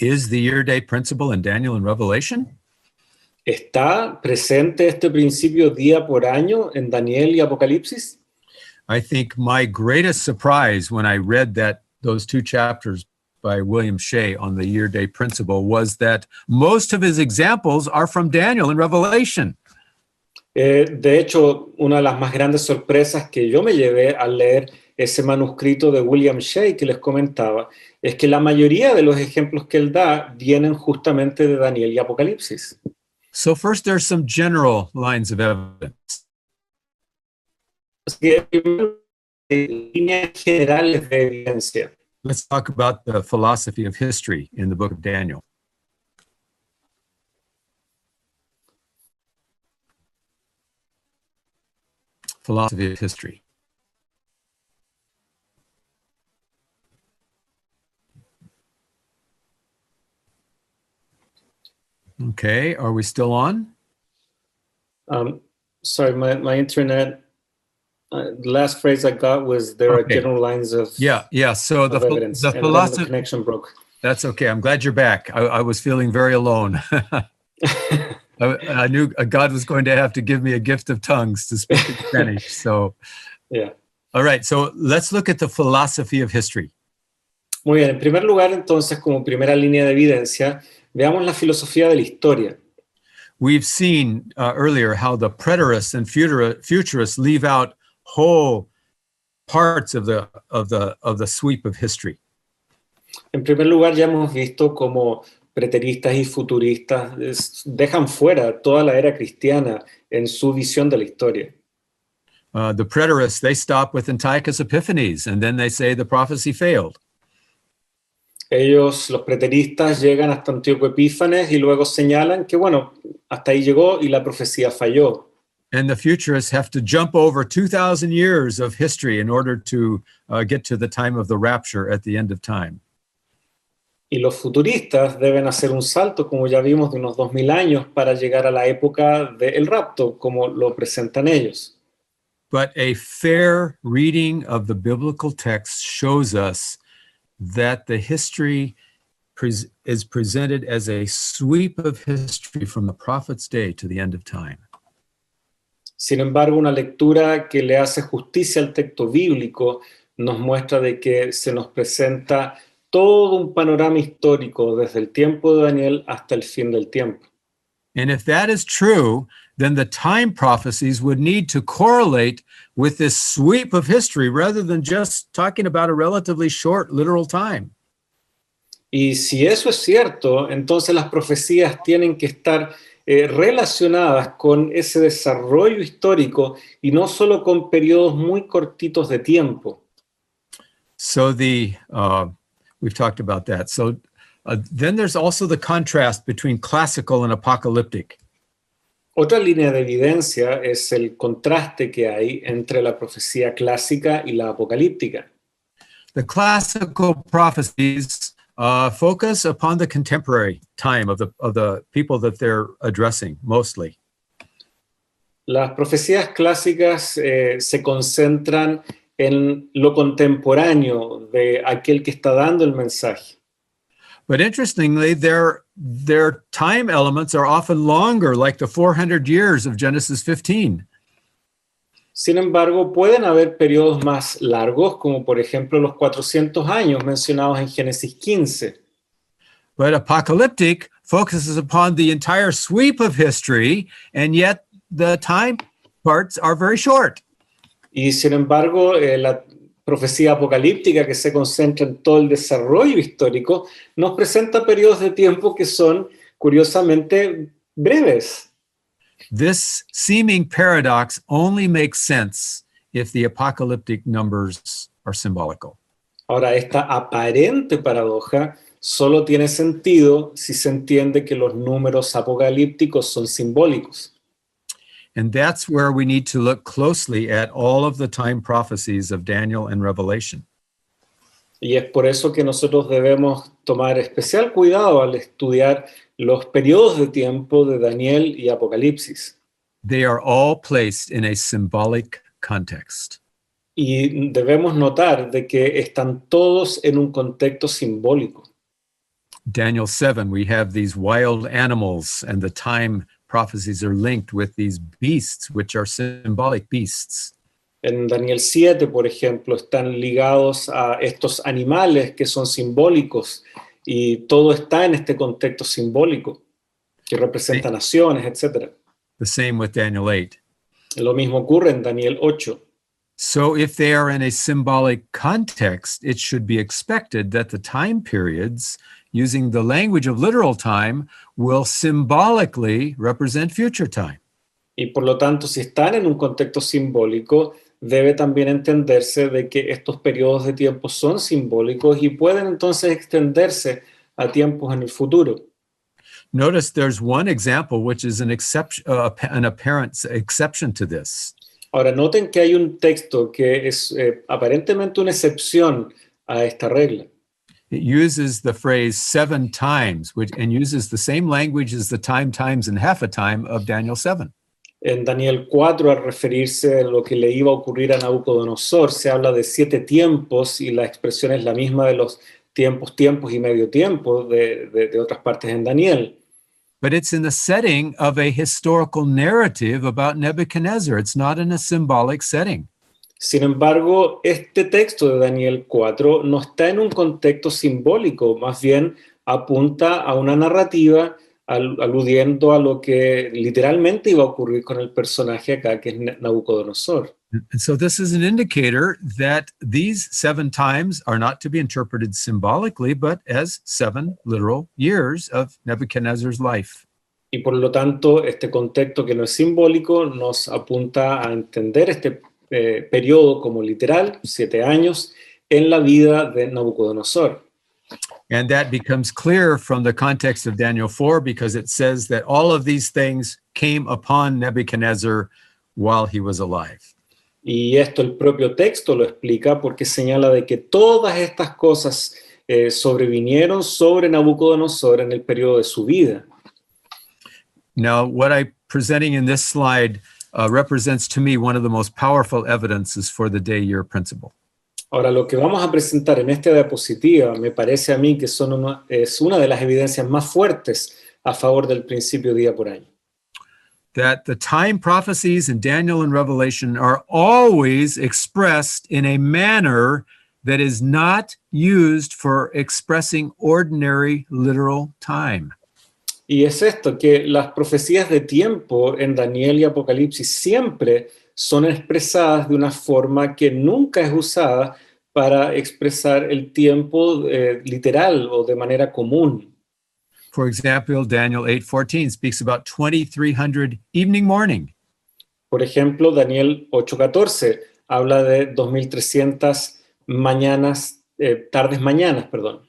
Is the year-day principle in Daniel and Revelation? ¿Está presente este principio día por año en Daniel y Apocalipsis? I think my greatest surprise when I read those two chapters by William Shea on the year-day principle was that most of his examples are from Daniel and Revelation. De hecho, una de las más grandes sorpresas que yo me llevé al leer ese manuscrito de William Shea que les comentaba es que la mayoría de los ejemplos que él da vienen justamente de Daniel y Apocalipsis. So first, there's some general lines of evidence. Así que primero, líneas generales de evidencia. Let's talk about the philosophy of history in the book of Daniel. Philosophy of history. Okay, are we still on? Sorry, my internet, the last phrase I got was there are general lines of Yeah. So of evidence. the And then philosophy. the connection broke. That's okay. I'm glad you're back. I was feeling very alone. I knew God was going to have to give me a gift of tongues to speak in Spanish. So, Yeah. all right. So let's look at the philosophy of history. Muy bien, en primer lugar, entonces, como primera línea de evidencia, veamos la filosofía de la historia. We've seen earlier how the preterists and futurists leave out whole parts of the sweep of history. En primer lugar, ya hemos visto cómo preteristas y futuristas dejan fuera toda la era cristiana en su visión de la historia. The preterists, they stop with Antiochus Epiphanes, and then they say the prophecy failed. Ellos, los preteristas, llegan hasta Antíoco Epífanes y luego señalan que, bueno, hasta ahí llegó y la profecía falló. And the futurists have to jump over 2,000 years of history in order to get to the time of the rapture at the end of time. Y los futuristas deben hacer un salto, como ya vimos, de unos 2000 años para llegar a la época del rapto, como lo presentan ellos. But a fair reading of the biblical text shows us that the history is presented as a sweep of history from the prophet's day to the end of time. Sin embargo, una lectura que le hace justicia al texto bíblico nos muestra de que se nos presenta todo un panorama histórico desde el tiempo de Daniel hasta el fin del tiempo. And if that is true, then the time prophecies would need to correlate with this sweep of history rather than just talking about a relatively short literal time. Y si eso es cierto, entonces las profecías tienen que estar relacionadas con ese desarrollo histórico y no solo con periodos muy cortitos de tiempo. So we've talked about that. So then there's also the contrast between classical and apocalyptic. Otra línea de evidencia es el contraste que hay entre la profecía clásica y la apocalíptica. The classical prophecies focus upon the contemporary time of the people that they're addressing mostly. Las profecías clásicas se concentran en lo contemporáneo de aquel que está dando el mensaje. But interestingly, their time elements are often longer, like the 400 years of Genesis 15. Sin embargo, pueden haber periodos más largos, como por ejemplo los 400 años mencionados en Génesis 15. But apocalyptic focuses upon the entire sweep of history, and yet the time parts are very short. Y sin embargo, la profecía apocalíptica, que se concentra en todo el desarrollo histórico, nos presenta periodos de tiempo que son, curiosamente, breves. This seeming paradox only makes sense if the apocalyptic numbers are symbolical. Ahora, esta aparente paradoja solo tiene sentido si se entiende que los números apocalípticos son simbólicos. And that's where we need to look closely at all of the time prophecies of Daniel and Revelation. Y es por eso que nosotros debemos tomar especial cuidado al estudiar los periodos de tiempo de Daniel y Apocalipsis. They are all placed in a symbolic context. Y debemos notar de que están todos en un contexto simbólico. Daniel 7, we have these wild animals, and the time prophecies are linked with these beasts, which are symbolic beasts. En Daniel 7, por ejemplo, están ligados a estos animales que son simbólicos y todo está en este contexto simbólico que representa naciones, etc. The same with Daniel 8. Lo mismo ocurre en Daniel 8. So if they are in a symbolic context, it should be expected that the time periods, using the language of literal time, will symbolically represent future time. Y por lo tanto, si están en un contexto simbólico, debe también entenderse de que estos periodos de tiempo son simbólicos y pueden entonces extenderse a tiempos en el futuro. Notice there's one example which is an apparent exception to this. Ahora, noten que hay un texto que es aparentemente una excepción a esta regla. It uses the phrase 7 times, and uses the same language as the times, and half a time of Daniel 7. En Daniel 4, al referirse a lo que le iba a ocurrir a Nabucodonosor, se habla de 7 tiempos y la expresión es la misma de los tiempos y medio tiempo de otras partes en Daniel. But it's in the setting of a historical narrative about Nebuchadnezzar. It's not in a symbolic setting. Sin embargo, este texto de Daniel 4 no está en un contexto simbólico, más bien apunta a una narrativa aludiendo a lo que literalmente iba a ocurrir con el personaje acá, que es Nabucodonosor. And so this is an indicator that these 7 times are not to be interpreted symbolically, but as 7 literal years of Nebuchadnezzar's life. Y por lo tanto, este contexto que no es simbólico nos apunta a entender este periodo como literal, 7 años, en la vida de Nabucodonosor. And that becomes clear from the context of Daniel 4 because it says that all of these things came upon Nebuchadnezzar while he was alive. Y esto el propio texto lo explica porque señala de que todas estas cosas sobrevinieron sobre Nabucodonosor en el periodo de su vida. Now, what I'm presenting in this slide represents to me one of the most powerful evidences for the day-year principle. Ahora, lo que vamos a presentar en esta diapositiva me parece a mí que es una de las evidencias más fuertes a favor del principio día por año. That the time prophecies in Daniel and Revelation are always expressed in a manner that is not used for expressing ordinary literal time. Y es esto, que las profecías de tiempo en Daniel y Apocalipsis siempre son expresadas de una forma que nunca es usada para expresar el tiempo literal o de manera común. For example, Daniel 8:14 speaks about 2300 evening morning. Por ejemplo, Daniel 8:14 habla de 2300 tardes mañanas, perdón.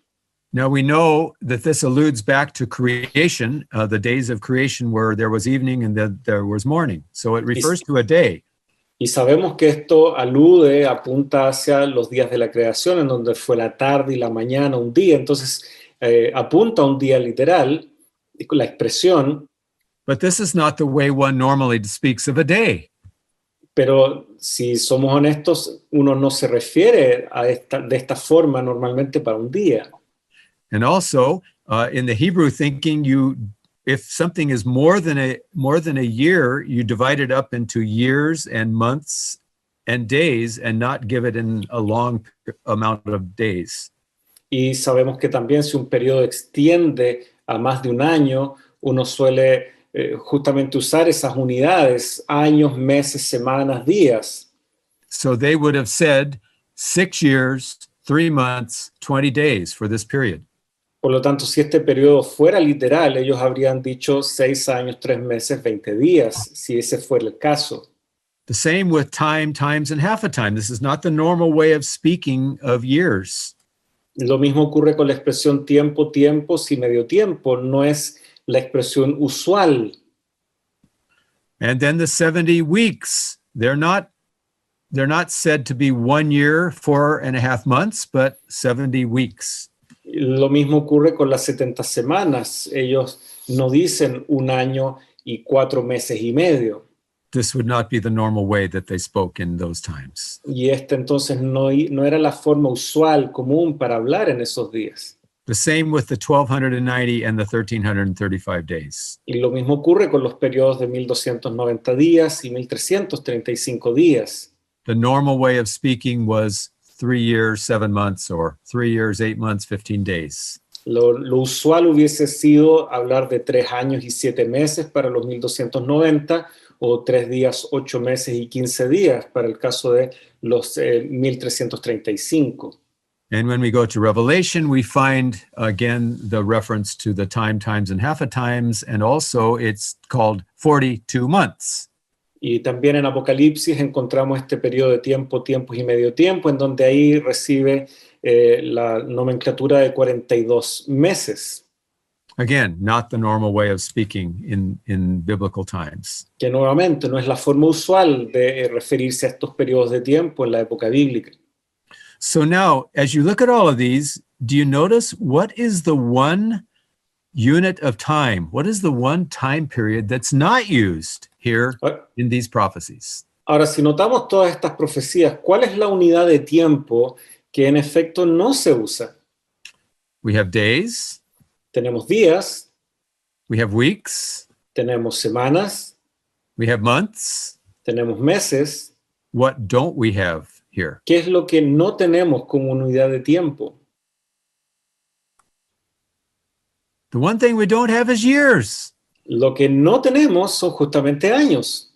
Now we know that this alludes back to creation, the days of creation where there was evening and then there was morning. So it refers to a day. Y sabemos que esto apunta hacia los días de la creación, en donde fue la tarde y la mañana, un día. Entonces, apunta a un día literal, la expresión. But this is not the way one normally speaks of a day. Pero si somos honestos, uno no se refiere de esta forma normalmente para un día. And also, in the Hebrew thinking, if something is more than a year, you divide it up into years and months and days and not give it in a long amount of days. Y sabemos que también si un periodo extiende a más de un año, uno suele justamente usar esas unidades, años, meses, semanas, días. So they would have said 6 years, 3 months, 20 days for this period. Por lo tanto, si este periodo fuera literal, ellos habrían dicho 6 años, 3 meses, 20 días, si ese fuera el caso. The same with time, times, and half a time. This is not the normal way of speaking of years. Lo mismo ocurre con la expresión tiempo, tiempos y medio tiempo. No es la expresión usual. And then the 70 weeks. They're not said to be 1 year, 4.5 months, but 70 weeks. Lo mismo ocurre con las 70 semanas. Ellos no dicen 1 año y 4 meses y medio. This would not be the normal way that they spoke in those times. Y esta entonces no era la forma usual, común para hablar en esos días. The same with the 1290 and the 1335 days. Y lo mismo ocurre con los periodos de 1290 días y 1335 días. The normal way of speaking was 3 years, 7 months, or 3 years, 8 months, 15 days. Lo usual hubiese sido hablar de 3 años y 7 meses para los 1290 o 3 días, 8 meses y 15 días para el caso de los 1335. And when we go to Revelation, we find again the reference to the time, times, and half a times, and also it's called 42 months. Y también en Apocalipsis encontramos este periodo de tiempo, tiempos y medio tiempo, en donde ahí recibe la nomenclatura de 42 meses. Again, not the normal way of speaking in biblical times. Que nuevamente no es la forma usual de referirse a estos periodos de tiempo en la época bíblica. So now, as you look at all of these, do you notice what is the one unit of time? What is the one time period that's not used here in these prophecies? Ahora, si notamos todas estas profecías, ¿cuál es la unidad de tiempo que en efecto no se usa? We have days. Tenemos días. We have weeks. Tenemos semanas. We have months. Tenemos meses. What don't we have here? ¿Qué es lo que no tenemos como unidad de tiempo? The one thing we don't have is years. Lo que no tenemos son justamente años.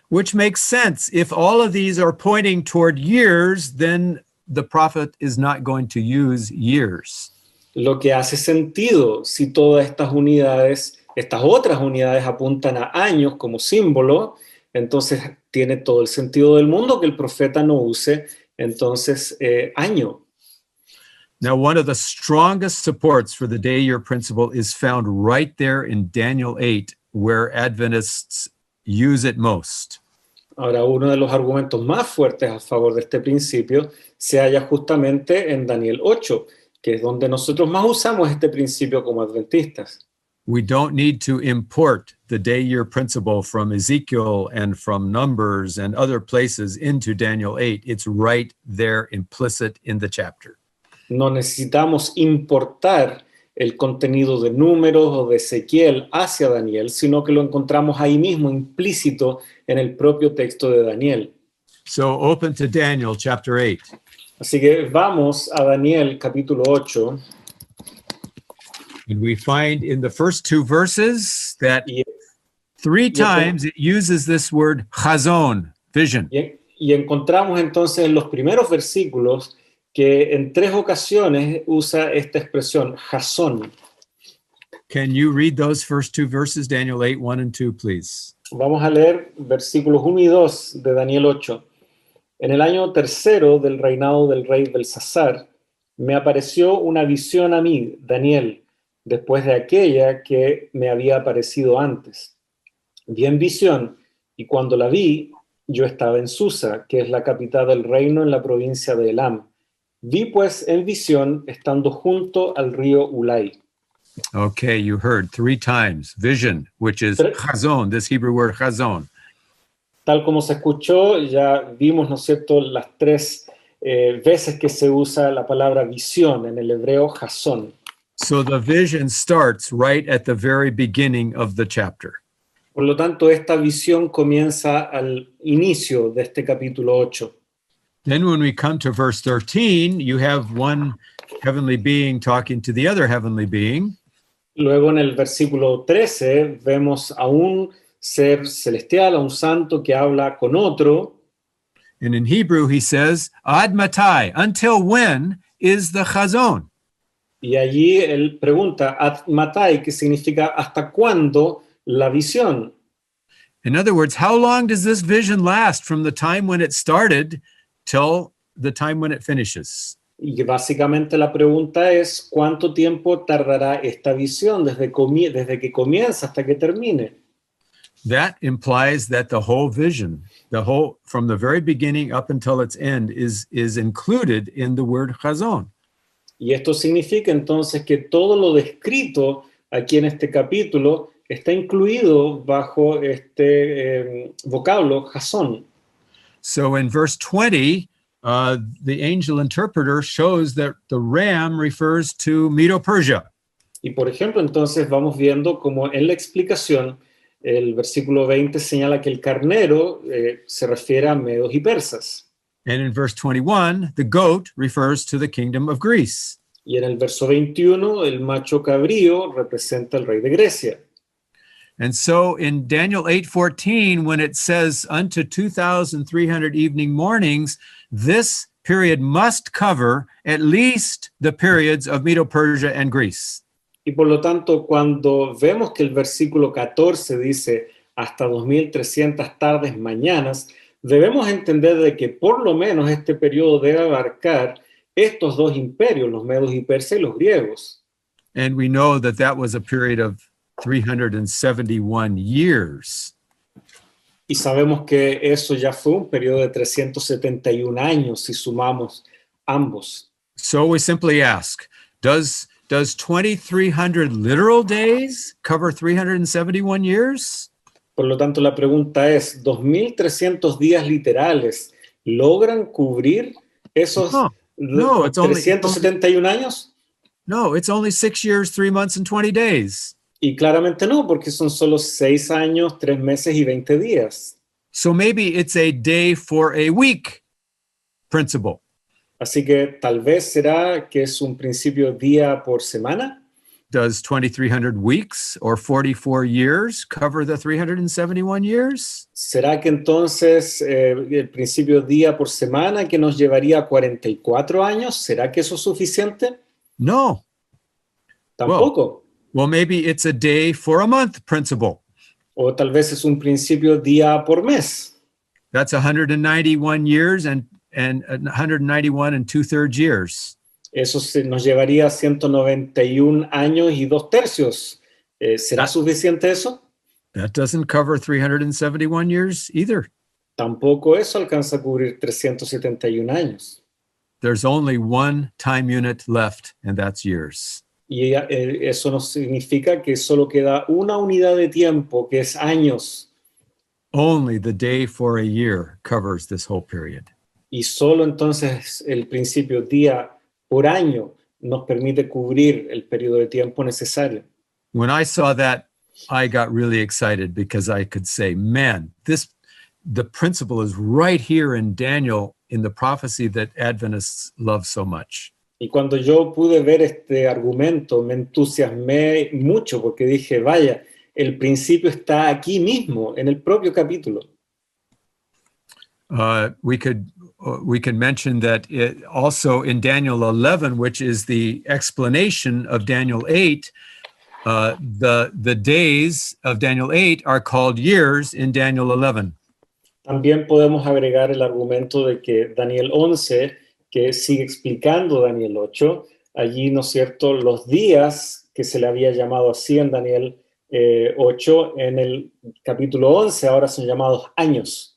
Which makes sense. If all of these are pointing toward years, then the prophet is not going to use years. Lo que hace sentido si todas estas unidades, estas otras unidades apuntan a años como símbolo, entonces tiene todo el sentido del mundo que el profeta no use entonces año. Now, one of the strongest supports for the day-year principle is found right there in Daniel 8, where Adventists use it most. Ahora, uno de los argumentos más fuertes a favor de este principio se halla justamente en Daniel 8, que es donde nosotros más usamos este principio como adventistas. We don't need to import the day-year principle from Ezekiel and from Numbers and other places into Daniel 8. It's right there implicit in the chapter. No necesitamos importar el contenido de Números o de Ezequiel hacia Daniel, sino que lo encontramos ahí mismo implícito en el propio texto de Daniel. So open to Daniel chapter 8. Así que vamos a Daniel capítulo 8. And we find in the first 2 verses that Y, 3 times it uses this word chazon, vision. y encontramos entonces en los primeros versículos que en 3 ocasiones usa esta expresión, jasón. Can you read those first 2 verses, Daniel 8, 1 and 2, please? Vamos a leer versículos 1 y 2 de Daniel 8. En el año 3 del reinado del rey Belsasar, me apareció una visión a mí, Daniel, después de aquella que me había aparecido antes. Vi en visión, y cuando la vi, yo estaba en Susa, que es la capital del reino en la provincia de Elam. Vi pues en visión estando junto al río Ulai. Okay, you heard 3 times vision, which is chazon, this Hebrew word chazon. Tal como se escuchó, ya vimos, ¿no es cierto?, las 3 veces que se usa la palabra visión en el hebreo jasón. So the vision starts right at the very beginning of the chapter. Por lo tanto, esta visión comienza al inicio de este capítulo 8. Then when we come to verse 13, you have one heavenly being talking to the other heavenly being. Luego en el versículo 13 vemos a un ser celestial, a un santo que habla con otro. And in Hebrew he says, Ad matai, until when is the chazon? Y allí él pregunta, Ad matai, que significa ¿hasta cuándo la visión? In other words, how long does this vision last from the time when it started till the time when it finishes? Y que básicamente la pregunta es, ¿cuánto tiempo tardará esta visión desde que comienza hasta que termine? That implies that the whole vision, from the very beginning up until its end, is included in the word chazon. Y esto significa entonces que todo lo descrito aquí en este capítulo está incluido bajo este vocablo chazón. So in verse 20, the angel interpreter shows that the ram refers to Medo-Persia. Y por ejemplo, entonces vamos viendo como en la explicación el versículo 20 señala que el carnero se refiere a medos y persas. And in verse 21, the goat refers to the kingdom of Greece. Y en el verso 21, el macho cabrío representa al rey de Grecia. And so in Daniel 8:14, when it says unto 2,300 evening mornings, this period must cover at least the periods of Medo-Persia and Greece. Y por lo tanto, cuando vemos que el versículo 14 dice hasta 2.300 tardes mañanas, debemos entender de que por lo menos este periodo debe abarcar estos dos imperios, los medos y persas y los griegos. And we know that that was a period of 371 years. Y sabemos que eso ya fue un periodo de 371 años si sumamos ambos. So we simply ask, does 2,300 literal days cover 371 years? Por lo tanto, la pregunta es, ¿2.300 días literales logran cubrir esos No, it's only 371 años? No, it's only 6 years, 3 months, and 20 days. Y claramente no, porque son solo 6 años, 3 meses y 20 días. So maybe it's a day for a week principle. Así que tal vez será que es un principio día por semana. Does 2,300 weeks or 44 years cover the 371 years? ¿Será que entonces el principio día por semana que nos llevaría a 44 años, será que eso es suficiente? No. Tampoco. Well, maybe it's a day for a month principle. O tal vez es un principio día por mes. That's 191 years and 191 and 2/3 years. Eso nos llevaría a 191 años y 2/3. ¿Será suficiente eso? That doesn't cover 371 years either. Tampoco eso alcanza a cubrir 371 años. There's only one time unit left, and that's years. Y eso nos significa que solo queda una unidad de tiempo, que es años. Only the day for a year covers this whole period. Y solo entonces el principio día por año nos permite cubrir el periodo de tiempo necesario. When I saw that, I got really excited because I could say, man, the principle is right here in Daniel in the prophecy that Adventists love so much. Y cuando yo pude ver este argumento, me entusiasmé mucho porque dije, vaya, el principio está aquí mismo, en el propio capítulo. We could mention that it also in Daniel 11, which is the explanation of Daniel 8, the days of Daniel 8 are called years in Daniel 11. También podemos agregar el argumento de que Daniel 11, que sigue explicando Daniel 8, allí, ¿no es cierto?, los días que se le había llamado así en Daniel 8, en el capítulo 11 ahora son llamados años.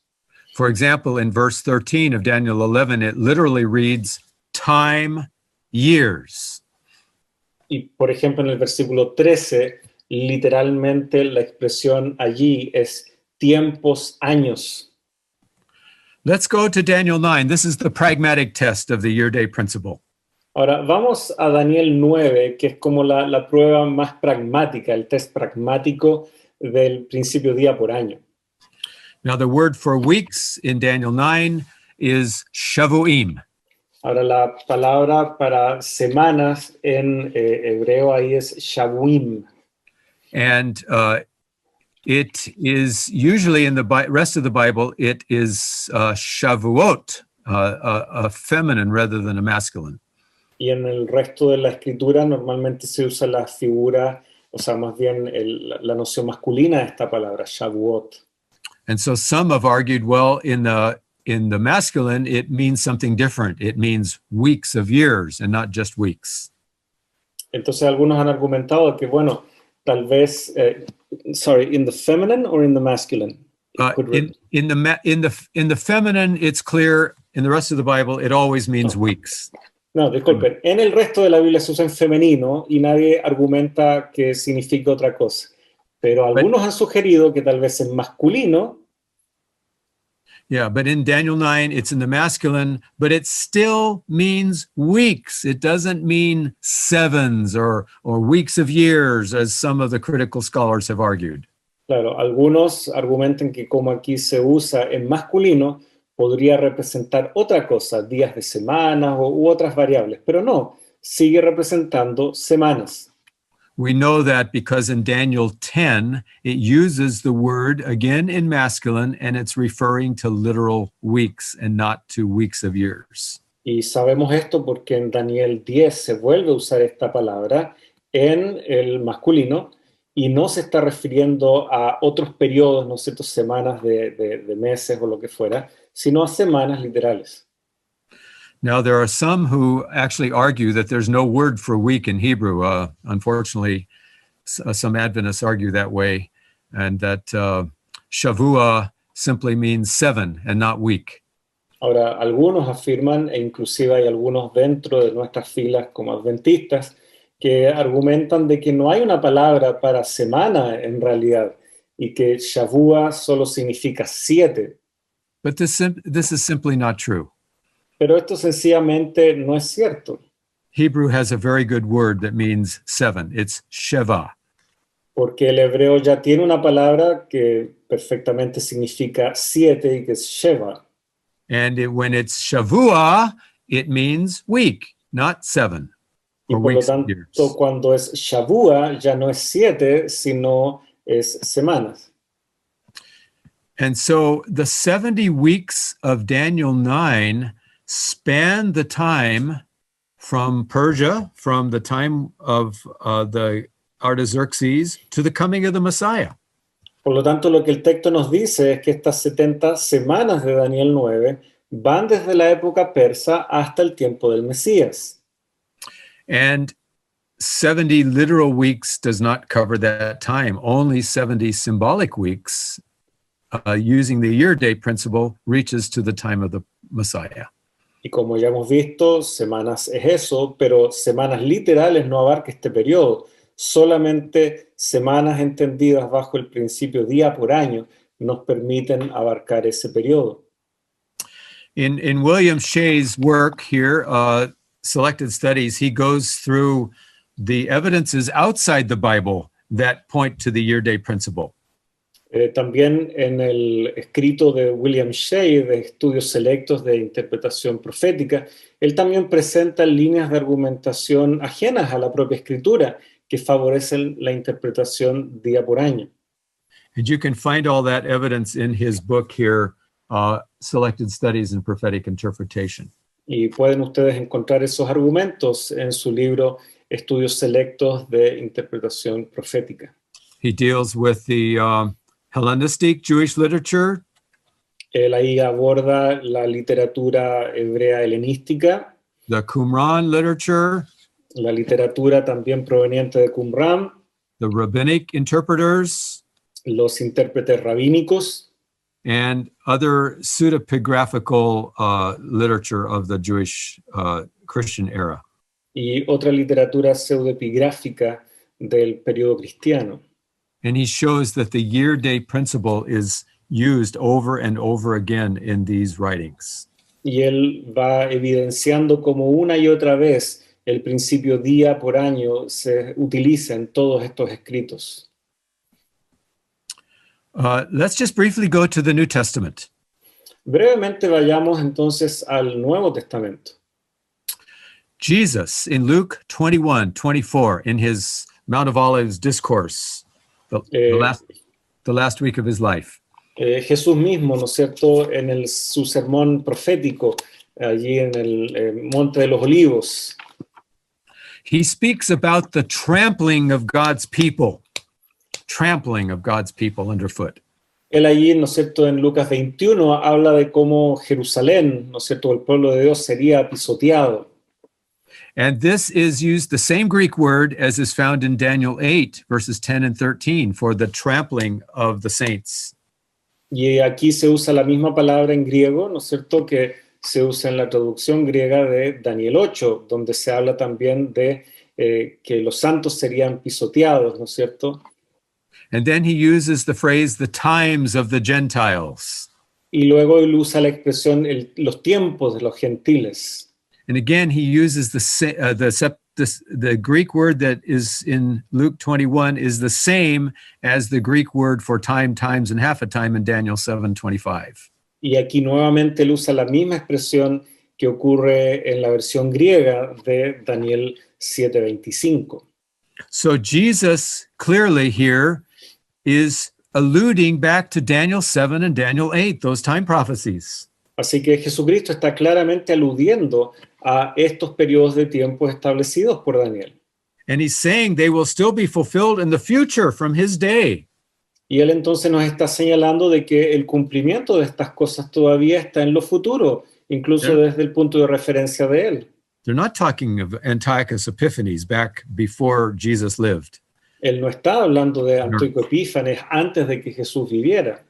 For example, in verse 13 of Daniel 11, it literally reads time years. Y por ejemplo, en el versículo 13, literalmente la expresión allí es tiempos, años. Let's go to Daniel 9. This is the pragmatic test of the year-day principle. Ahora, vamos a Daniel 9, que es como la prueba más pragmática, el test pragmático del principio día por año. Now, the word for weeks in Daniel 9 is shavuim. Ahora, la palabra para semanas en hebreo ahí es shavuim. And it is usually in the rest of the Bible, it is shavuot, a feminine rather than a masculine. Y en el resto de la escritura normalmente se usa la figura, o sea, más bien la noción masculina de esta palabra, shavuot. And so some have argued, well, in the masculine, it means something different. It means weeks of years and not just weeks. Entonces algunos han argumentado que, bueno, tal vez, in the feminine or in the masculine? In the feminine, it's clear. In the rest of the Bible, it always means weeks. No, disculpen. En el resto de la Biblia se usa en femenino y nadie argumenta que significa otra cosa. Pero algunos han sugerido que tal vez en masculino. Yeah, but in Daniel 9, it's in the masculine, but it still means weeks. It doesn't mean sevens or weeks of years, as some of the critical scholars have argued. Claro, algunos argumentan que como aquí se usa en masculino, podría representar otra cosa, días de semana u otras variables, pero no, sigue representando semanas. We know that because in Daniel 10, it uses the word again in masculine, and it's referring to literal weeks and not to weeks of years. Y sabemos esto porque en Daniel 10 se vuelve a usar esta palabra en el masculino y no se está refiriendo a otros periodos, ¿no es cierto?, semanas de meses o lo que fuera, sino a semanas literales. Now, there are some who actually argue that there's no word for week in Hebrew. Unfortunately, some Adventists argue that way, and that Shavua simply means 7 and not week. Ahora, algunos afirman, e inclusive hay algunos dentro de nuestras filas como adventistas, que argumentan de que no hay una palabra para semana en realidad, y que Shavua solo significa 7. But this is simply not true. Pero esto sencillamente no es cierto. Hebrew has a very good word that means 7. It's Sheva. Porque el hebreo ya tiene una palabra que perfectamente significa 7 y que es Sheva. And when it's Shavua, it means week, not 7. Y por lo tanto, cuando es Shavua, ya no es 7, sino es semanas. And so the 70 weeks of Daniel 9 span the time from Persia, from the time of the Artaxerxes to the coming of the Messiah. Por lo tanto, lo que el texto nos dice es que estas 70 semanas de Daniel 9 van desde la época persa hasta el tiempo del Mesías. And 70 literal weeks does not cover that time. Only 70 symbolic weeks, using the year-day principle, reaches to the time of the Messiah. Y como ya hemos visto, semanas es eso, pero semanas literales no abarca este periodo. Solamente semanas entendidas bajo el principio día por año nos permiten abarcar ese periodo. In William Shea's work here, Selected Studies, he goes through the evidences outside the Bible that point to the year-day principle. También en el escrito de William Shea, de Estudios Selectos de Interpretación Profética, él también presenta líneas de argumentación ajenas a la propia escritura que favorecen la interpretación día por año. And you can find all that evidence in his book here, Selected Studies in Prophetic Interpretation. Y pueden ustedes encontrar esos argumentos en su libro Estudios Selectos de Interpretación Profética. He deals with the Hellenistic Jewish literature. Él ahí aborda la literatura hebrea helenística. The Qumran literature. La literatura también proveniente de Qumran. The rabbinic interpreters. Los intérpretes rabínicos. And other pseudepigraphical literature of the Jewish Christian era. Y otra literatura pseudepigráfica del periodo cristiano. And he shows that the year-day principle is used over and over again in these writings. Y él va evidenciando como una y otra vez el principio día por año se utiliza en todos estos escritos. Let's just briefly go to the New Testament. Brevemente vayamos entonces al Nuevo Testamento. Jesus, in Luke 21:24, in his Mount of Olives discourse, the last week of his life. Jesús mismo, ¿no es cierto?, en su sermón profético, allí en el Monte de los Olivos. He speaks about the trampling of God's people underfoot. Él allí, ¿no es cierto?, en Lucas 21 habla de cómo Jerusalén, ¿no es cierto?, el pueblo de Dios sería pisoteado. And this is used the same Greek word as is found in Daniel 8, verses 10 and 13, for the trampling of the saints. Y aquí se usa la misma palabra en griego, ¿no es cierto?, que se usa en la traducción griega de Daniel 8, donde se habla también de que los santos serían pisoteados, ¿no es cierto? And then he uses the phrase, the times of the Gentiles. Y luego él usa la expresión los tiempos de los gentiles. And again, he uses the Greek word that is in Luke 21 is the same as the Greek word for time, times, and half a time in Daniel 7:25. Y aquí nuevamente él usa la misma expresión que ocurre en la versión griega de Daniel 7:25. So Jesus clearly here is alluding back to Daniel 7 and Daniel 8, those time prophecies. Así que Jesucristo está claramente aludiendo a estos periodos de tiempo establecidos por Daniel. And he's saying they will still be fulfilled in the future from his day. Y él entonces nos está señalando de que el cumplimiento de estas cosas todavía está en lo futuro, incluso desde el punto de referencia de él. They're not talking of Antiochus Epiphanes back before Jesus lived. Él no está hablando de Antíoco Epífanes antes de que Jesús viviera.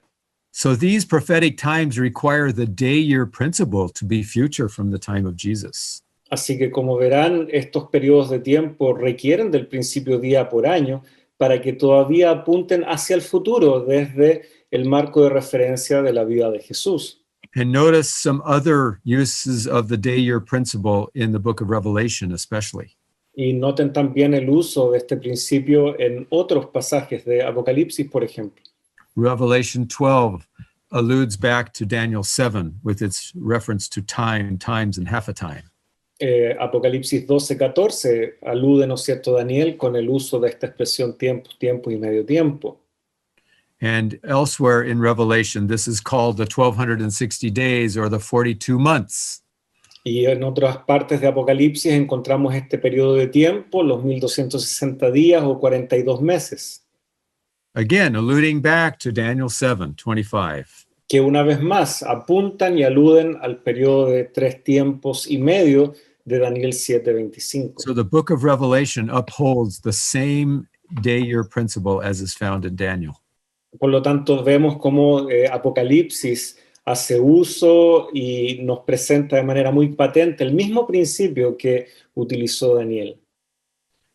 So these prophetic times require the day-year principle to be future from the time of Jesus. Así que como verán, estos periodos de tiempo requieren del principio día por año para que todavía apunten hacia el futuro desde el marco de referencia de la vida de Jesús. And notice some other uses of the day-year principle in the book of Revelation, especially. Y noten también el uso de este principio en otros pasajes de Apocalipsis, por ejemplo. Revelation 12 alludes back to Daniel 7 with its reference to time, times, and half a time. Apocalipsis 12:14 alude, ¿no es cierto, Daniel, con el uso de esta expresión tiempo, tiempo y medio tiempo. And elsewhere in Revelation, this is called the 1260 days or the 42 months. Y en otras partes de Apocalipsis encontramos este periodo de tiempo, los 1260 días o 42 meses. Again, alluding back to Daniel 7:25. Que una vez más apuntan y aluden al periodo de 3 tiempos y medio de Daniel 7:25. So the book of Revelation upholds the same day-year principle as is found in Daniel. Por lo tanto, vemos cómo Apocalipsis hace uso y nos presenta de manera muy patente el mismo principio que utilizó Daniel.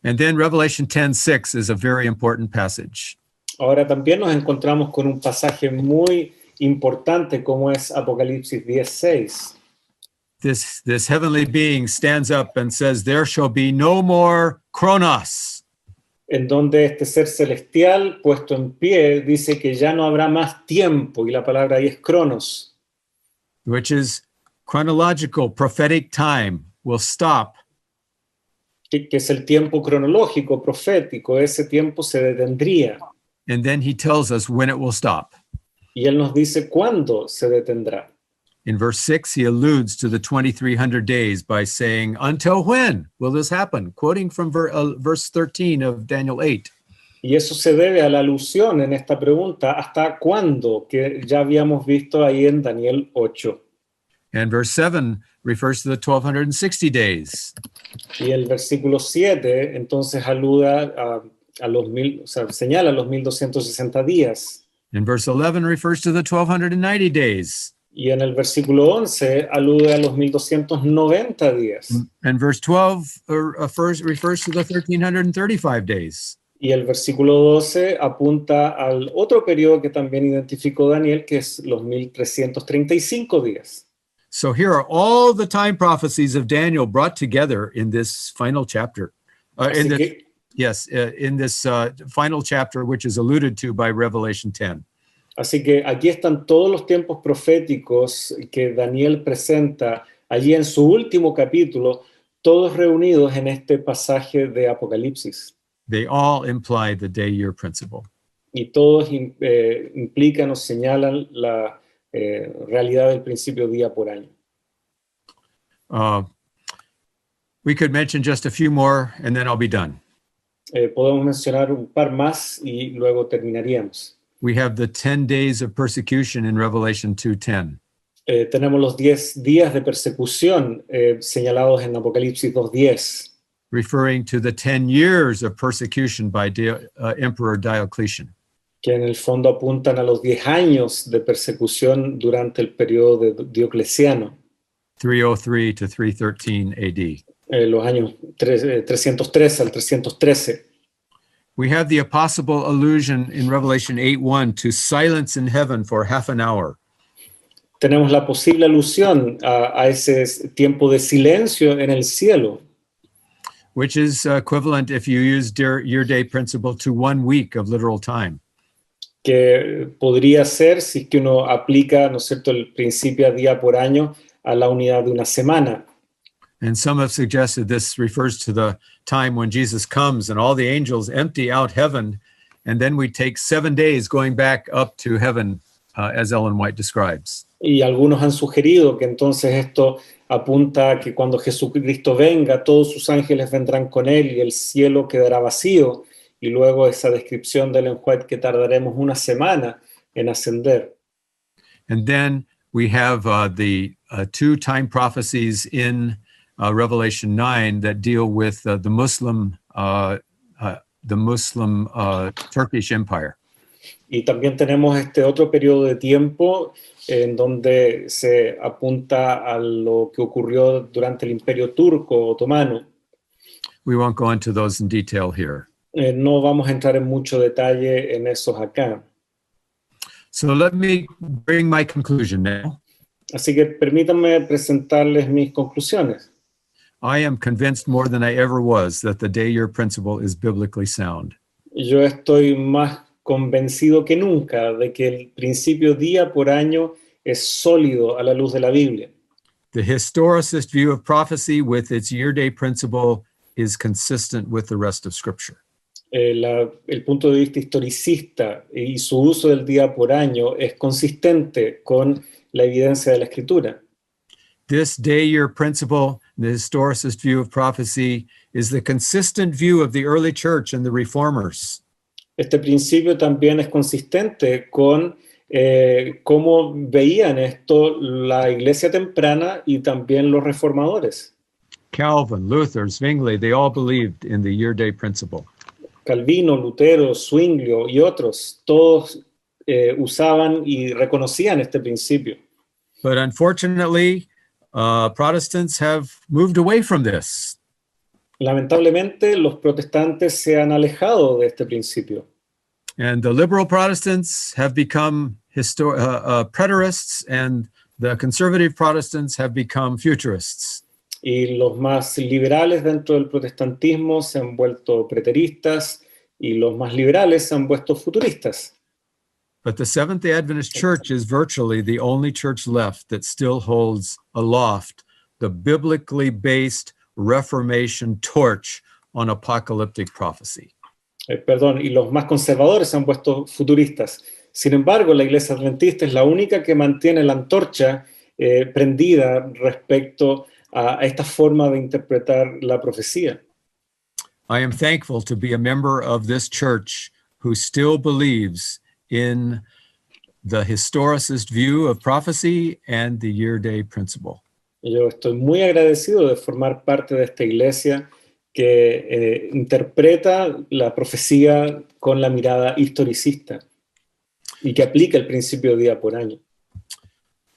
And then Revelation 10:6 is a very important passage. Ahora también nos encontramos con un pasaje muy importante como es Apocalipsis 10:6. This heavenly being stands up and says, "There shall be no more chronos." En donde este ser celestial puesto en pie dice que ya no habrá más tiempo, y la palabra ahí es cronos. Which is chronological, prophetic time will stop. Que es el tiempo cronológico, profético, ese tiempo se detendría. And then he tells us when it will stop. Y él nos dice cuándo se detendrá. In verse 6, he alludes to the 2300 days by saying, "Until when will this happen?" Quoting from verse 13 of Daniel 8. Y eso se debe a la alusión en esta pregunta, ¿hasta cuándo? Que ya habíamos visto ahí en Daniel 8. And verse 7 refers to the 1260 days. Y el versículo 7 entonces aluda a los señala los 1260 días. And verse 11 refers to the 1290 days. Y en el versículo 11 alude a los 1290 días. And verse 12 refers to the 1335 days. Y el versículo 12 apunta al otro periodo que también identificó Daniel, que es los 1335 días. So here are all the time prophecies of Daniel brought together in this final chapter. In this final chapter, which is alluded to by Revelation 10. Así que aquí están todos los tiempos proféticos que Daniel presenta allí en su último capítulo, todos reunidos en este pasaje de Apocalipsis. They all imply the day-year principle. Y todos implican o señalan la realidad del principio día por año. We could mention just a few more and then I'll be done. Podemos mencionar un par más y luego terminaríamos. we have the 10 days of persecution in Revelation 2:10. Tenemos los 10 días de persecución señalados en Apocalipsis 2:10, referring to the 10 years of persecution by Emperor Diocletian. que en el fondo apuntan a los 10 años de persecución durante el periodo de Diocleciano, 303 to 313 AD. Los años 313 al 313. We have the possible allusion in Revelation 8:1 to silence in heaven for half an hour. Tenemos la posible alusión a ese tiempo de silencio en el cielo, which is equivalent, if you use year day principle, to 1 week of literal time. que podría ser, si es que uno aplica, ¿no es cierto?, el principio a día por año a la unidad de una semana. And some have suggested this refers to the time when Jesus comes and all the angels empty out heaven, and then we take 7 days going back up to heaven, as Ellen White describes. Y algunos han sugerido que entonces esto apunta a que cuando Jesucristo venga, todos sus ángeles vendrán con él y el cielo quedará vacío. Y luego esa descripción de Ellen White que tardaremos una semana en ascender. And then we have the 2 time prophecies in Revelation 9 that deal with the Muslim Turkish Empire. Y también tenemos este otro periodo de tiempo en donde se apunta a lo que ocurrió durante el Imperio Turco Otomano. We won't go into those in detail here. No vamos a entrar en mucho detalle en esos acá. So let me bring my conclusion now. Así que permítanme presentarles mis conclusiones. I am convinced more than I ever was that the day-year principle is biblically sound. Yo estoy más convencido que nunca de que el principio día por año es sólido a la luz de la Biblia. The historicist view of prophecy with its year-day principle is consistent with the rest of Scripture. El punto de vista historicista y su uso del día por año es consistente con la evidencia de la Escritura. This day-year principle, the historicist view of prophecy, is the consistent view of the early church and the reformers. Este principio también es consistente con cómo veían esto la iglesia temprana y también los reformadores. Calvin, Luther, Zwingli, they all believed in the year-day principle. Calvino, Lutero, Zwinglio y otros, todos usaban y reconocían este principio. But unfortunately, Protestants have moved away from this. Lamentablemente, los protestantes se han alejado de este principio. And the liberal Protestants have become preterists, and the conservative Protestants have become futurists. Y los más liberales dentro del protestantismo se han vuelto preteristas y los más liberales se han vuelto futuristas. But the Seventh-day Adventist Church is virtually the only church left that still holds aloft the biblically based Reformation torch on apocalyptic prophecy. Y los más conservadores se han puesto futuristas. Sin embargo, la Iglesia Adventista es la única que mantiene la antorcha prendida respecto a esta forma de interpretar la profecía. I am thankful to be a member of this church who still believes in the historicist view of prophecy and the year-day principle. Yo estoy muy agradecido de formar parte de esta iglesia que interpreta la profecía con la mirada historicista y que aplica el principio día por año.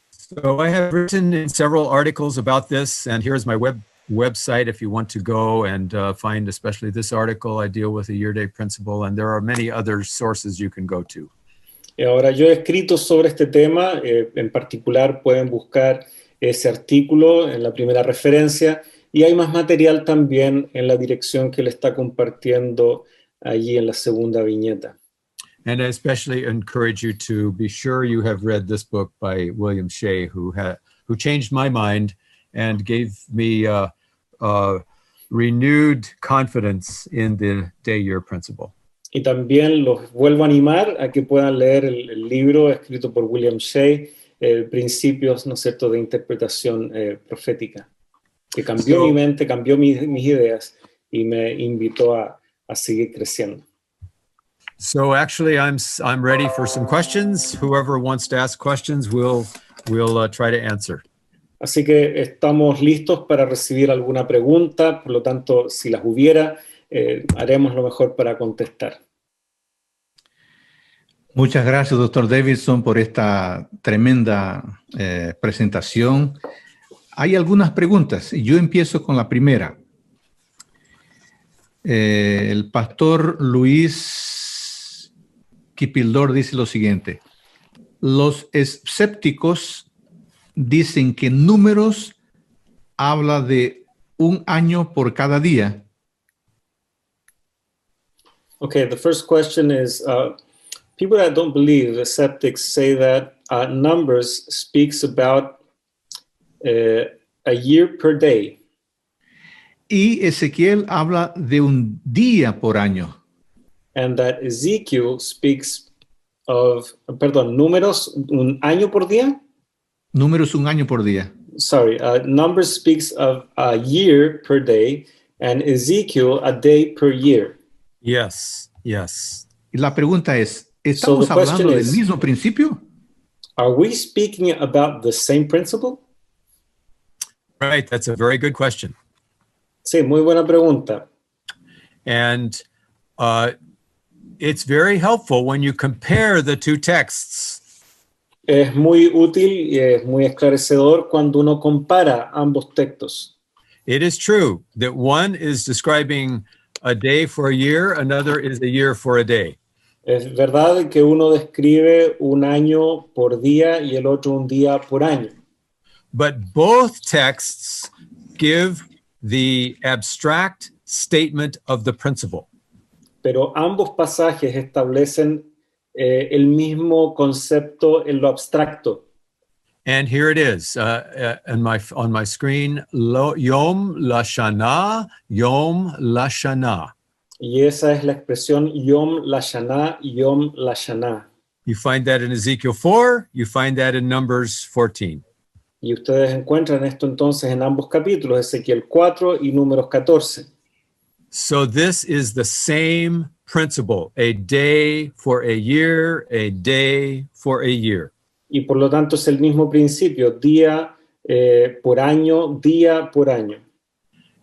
So I have written in several articles about this, and here's my website if you want to go and find especially this article. I deal with the year-day principle, and there are many other sources you can go to. Y ahora yo he escrito sobre este tema, en particular pueden buscar ese artículo en la primera referencia, y hay más material también en la dirección que le está compartiendo allí en la segunda viñeta. And I especially encourage you to be sure you have read this book by William Shea, who changed my mind and gave me renewed confidence in the day-year principle. Y también los vuelvo a animar a que puedan leer el libro escrito por William Shea, Principios, ¿no es cierto?, de interpretación profética, que cambió mi mente, cambió mis ideas y me invitó a seguir creciendo. So actually, I'm ready for some questions. Whoever wants to ask questions, we'll try to answer. Así que estamos listos para recibir alguna pregunta, por lo tanto, si las hubiera, haremos lo mejor para contestar. Muchas gracias, doctor Davidson, por esta tremenda presentación. Hay algunas preguntas y yo empiezo con la primera. El pastor Luis Kipildor dice lo siguiente: los escépticos dicen que números habla de un año por cada día. Okay, the first question is, people that don't believe, the skeptics say that numbers speaks about a year per day. Y Ezequiel habla de un día por año. And that Ezekiel speaks of, números, un año por día? Números un año por día. Sorry, numbers speaks of a year per day, and Ezekiel a day per year. Yes, yes. Y la pregunta es, ¿estamos hablando del mismo principio? Are we speaking about the same principle? Right, that's a very good question. Sí, muy buena pregunta. And it's very helpful when you compare the two texts. Es muy útil y es muy esclarecedor cuando uno compara ambos textos. It is true that one is describing a day for a year, another is a year for a day. Es verdad que uno describe un año por día y el otro un día por año. But both texts give the abstract statement of the principle. Pero ambos pasajes establecen el mismo concepto en lo abstracto. And here it is on my screen, Yom Lashana, Yom Lashana. Y esa es la expresión Yom Lashana, Yom Lashana. You find that in Ezekiel 4, you find that in Numbers 14. Y ustedes encuentran esto entonces en ambos capítulos, Ezequiel 4 y Números 14. So this is the same principle, a day for a year, a day for a year. Y por lo tanto es el mismo principio, día por año, día por año.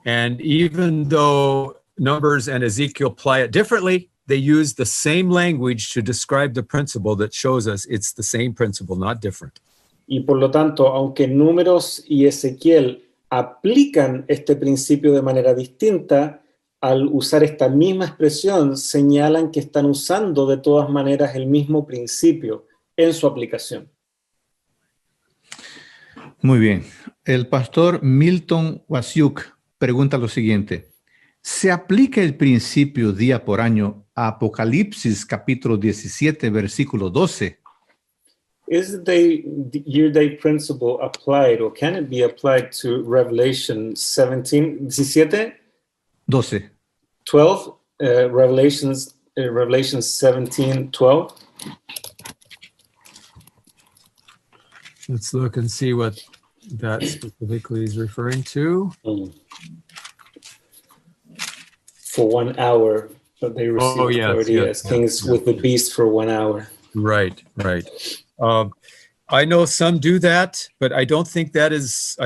And even though Numbers and Ezekiel apply it differently, they use the same language to describe the principle that shows us it's the same principle, not different. Y por lo tanto, aunque Números y Ezequiel aplican este principio de manera distinta, al usar esta misma expresión, señalan que están usando de todas maneras el mismo principio en su aplicación. Muy bien. El pastor Milton Wasiuk pregunta lo siguiente: ¿se aplica el principio día por año a Apocalipsis capítulo 17, versículo 12? Is the year-day principle applied, or can it be applied to Revelation 17, 12. 12, Revelation 17, 12? Let's look and see what that specifically is referring to. For 1 hour, but they received authority as kings with the beast for 1 hour. Right, right. I know some do that, but I don't think that's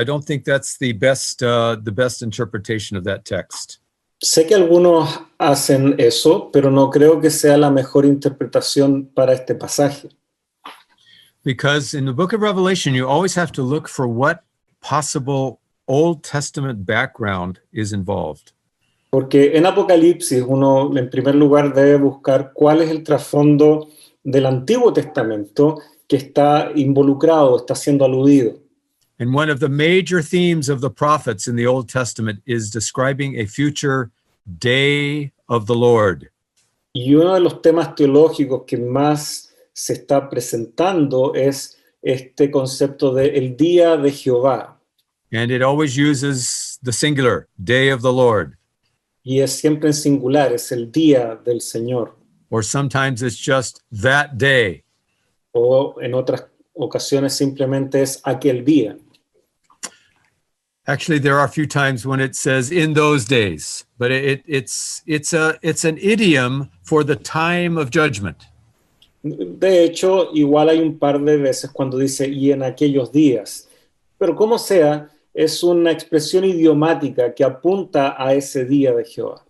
the best interpretation of that text. Sé que algunos hacen eso, pero no creo que sea la mejor interpretación para este pasaje. Because in the book of Revelation, you always have to look for what possible Old Testament background is involved. Porque en Apocalipsis uno, en primer lugar, debe buscar cuál es el trasfondo del Antiguo Testamento que está involucrado, está siendo aludido. And one of the major themes of the prophets in the Old Testament is describing a future day of the Lord. Y uno de los temas teológicos que más se está presentando es este concepto de el día de Jehová. And it always uses the singular, day of the Lord. Y es siempre en singular, es el día del Señor. Or sometimes it's just that day. O en otras ocasiones simplemente es aquel día. Actually, there are a few times when it says in those days, but it's an idiom for the time of judgment. De hecho, igual hay un par de veces cuando dice y en aquellos días. Pero como sea, es una expresión idiomática que apunta a ese día de Jehová.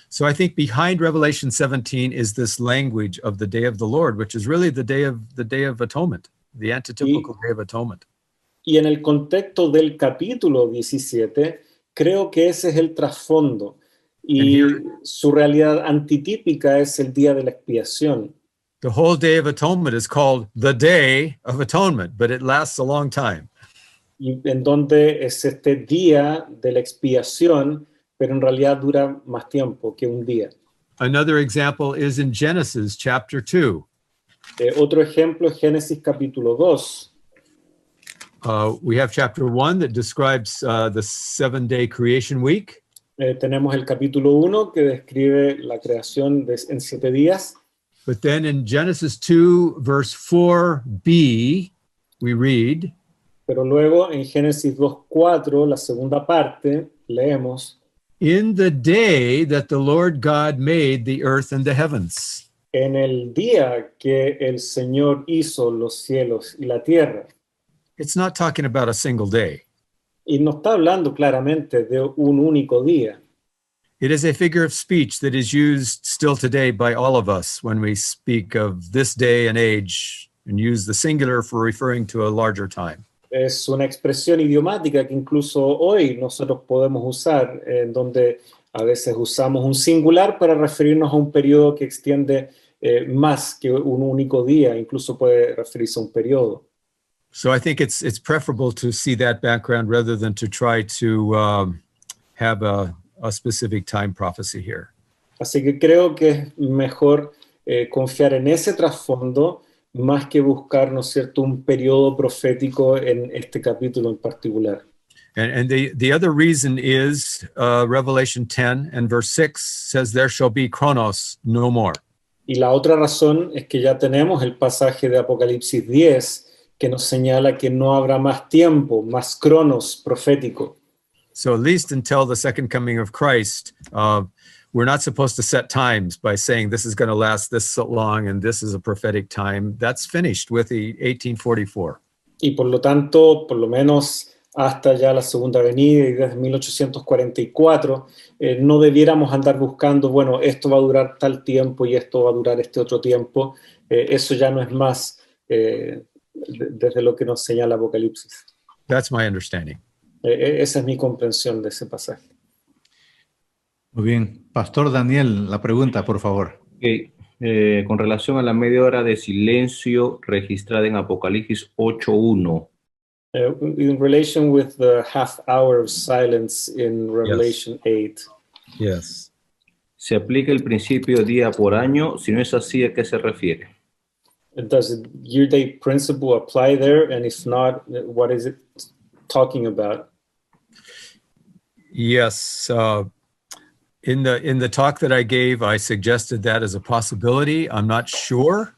So I think behind Revelation 17 is this language of the day of the Lord, which is really the day of atonement, the antitypical day of atonement. Y en el contexto del capítulo 17, creo que ese es el trasfondo. Y su realidad antitípica es el día de la expiación. The whole day of atonement is called the Day of Atonement, but it lasts a long time. Y en donde es este día de la expiación, pero en realidad dura más tiempo que un día. Another example is in Genesis chapter 2. Otro ejemplo es Génesis capítulo 2. We have chapter 1 that describes the 7-day creation week. Tenemos el capítulo 1 que describe la creación en 7 días. But then in Genesis 2, verse 4b, we read, Pero luego en Génesis 2:4, la segunda parte, leemos, in the day that the Lord God made the earth and the heavens. en el día que el Señor hizo los cielos y la tierra. It's not talking about a single day. Y no está hablando claramente de un único día. It is a figure of speech that is used still today by all of us when we speak of this day and age and use the singular for referring to a larger time. Es una expresión idiomática que incluso hoy nosotros podemos usar, en donde a veces usamos un singular para referirnos a un periodo que extiende más que un único día, incluso puede referirse a un periodo. So I think it's preferable to see that background rather than to try to have a specific time prophecy here. Así que creo que es mejor confiar en ese trasfondo más que buscar, ¿no es cierto?, un periodo profético en este capítulo en particular. And the other reason is Revelation 10 and verse 6 says, there shall be chronos no more. Y la otra razón es que ya tenemos el pasaje de Apocalipsis 10 que nos señala que no habrá más tiempo, más cronos profético. So at least until the second coming of Christ, we're not supposed to set times by saying this is going to last this long and this is a prophetic time. That's finished with the 1844. Y por lo tanto, por lo menos hasta ya la segunda venida y desde 1844, no debiéramos andar buscando, bueno, esto va a durar tal tiempo y esto va a durar este otro tiempo. Eso ya no es más desde lo que nos señala Apocalipsis. That's my understanding. Esa es mi comprensión de ese pasaje. Muy bien. Pastor Daniel, la pregunta, por favor. Okay. Con relación a la media hora de silencio registrada en Apocalipsis 8:1. In relation with the half hour of silence in Revelation 8. Yes. ¿Se aplica el principio día por año? Si no es así, ¿a qué se refiere? Does the year-day principle apply there? And if not, what is it talking about? Yes. In the talk that I gave, I suggested that as a possibility. I'm not sure,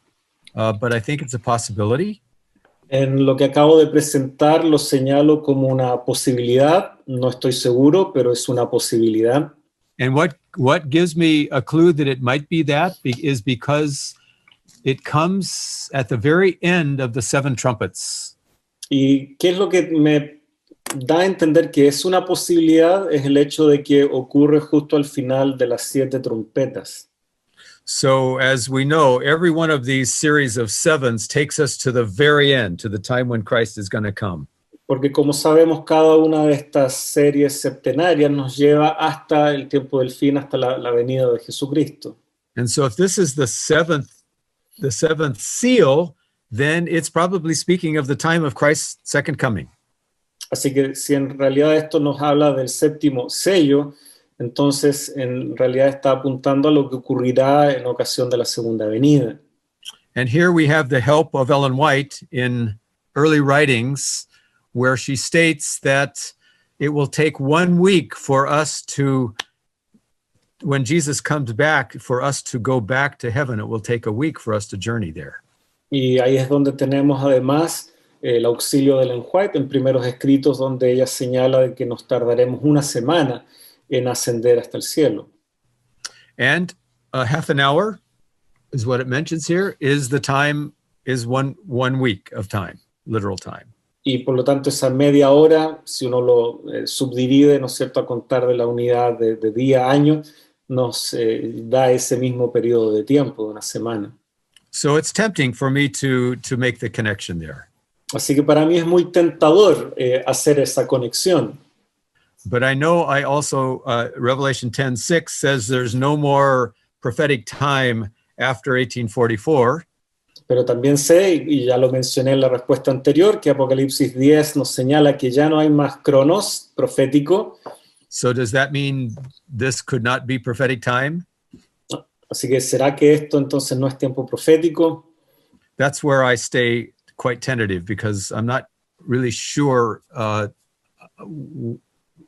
but I think it's a possibility. En lo que acabo de presentar lo señalo como una posibilidad. No estoy seguro, pero es una posibilidad. And what gives me a clue that it might be that is because it comes at the very end of the 7 trumpets. ¿Y qué es lo que me da a entender que es una posibilidad? Es el hecho de que ocurre justo al final de las 7 trompetas. So as we know, every one of these series of 7s takes us to the very end, to the time when Christ is going to come. Porque como sabemos, cada una de estas series septenarias nos lleva hasta el tiempo del fin, hasta la venida de Jesucristo. And so if this is the seventh seal, then it's probably speaking of the time of Christ's second coming. Así que si en realidad esto nos habla del séptimo sello, entonces en realidad está apuntando a lo que ocurrirá en ocasión de la segunda venida. And here we have the help of Ellen White in early writings, where she states that it will take 1 week for us to, when Jesus comes back, for us to go back to heaven. It will take a week for us to journey there. Y ahí es donde tenemos además el auxilio de Ellen White en Primeros Escritos, donde ella señala de que nos tardaremos una semana en ascender hasta el cielo. And a half an hour is what it mentions here, is the time, is one week of time, literal time. Y por lo tanto esa media hora, si uno lo subdivide, ¿no es cierto?, a contar de la unidad de día a año, nos da ese mismo periodo de tiempo, de una semana. So it's tempting for me to make the connection there. Así que para mí es muy tentador hacer esa conexión. But I know I also, Revelation 10:6 says there's no more prophetic time after 1844. Pero también sé, y ya lo mencioné en la respuesta anterior, que Apocalipsis 10 nos señala que ya no hay más cronos profético. So does that mean this could not be prophetic time? Así que ¿será que esto entonces no es tiempo profético? That's where I stay quite tentative because I'm not really sure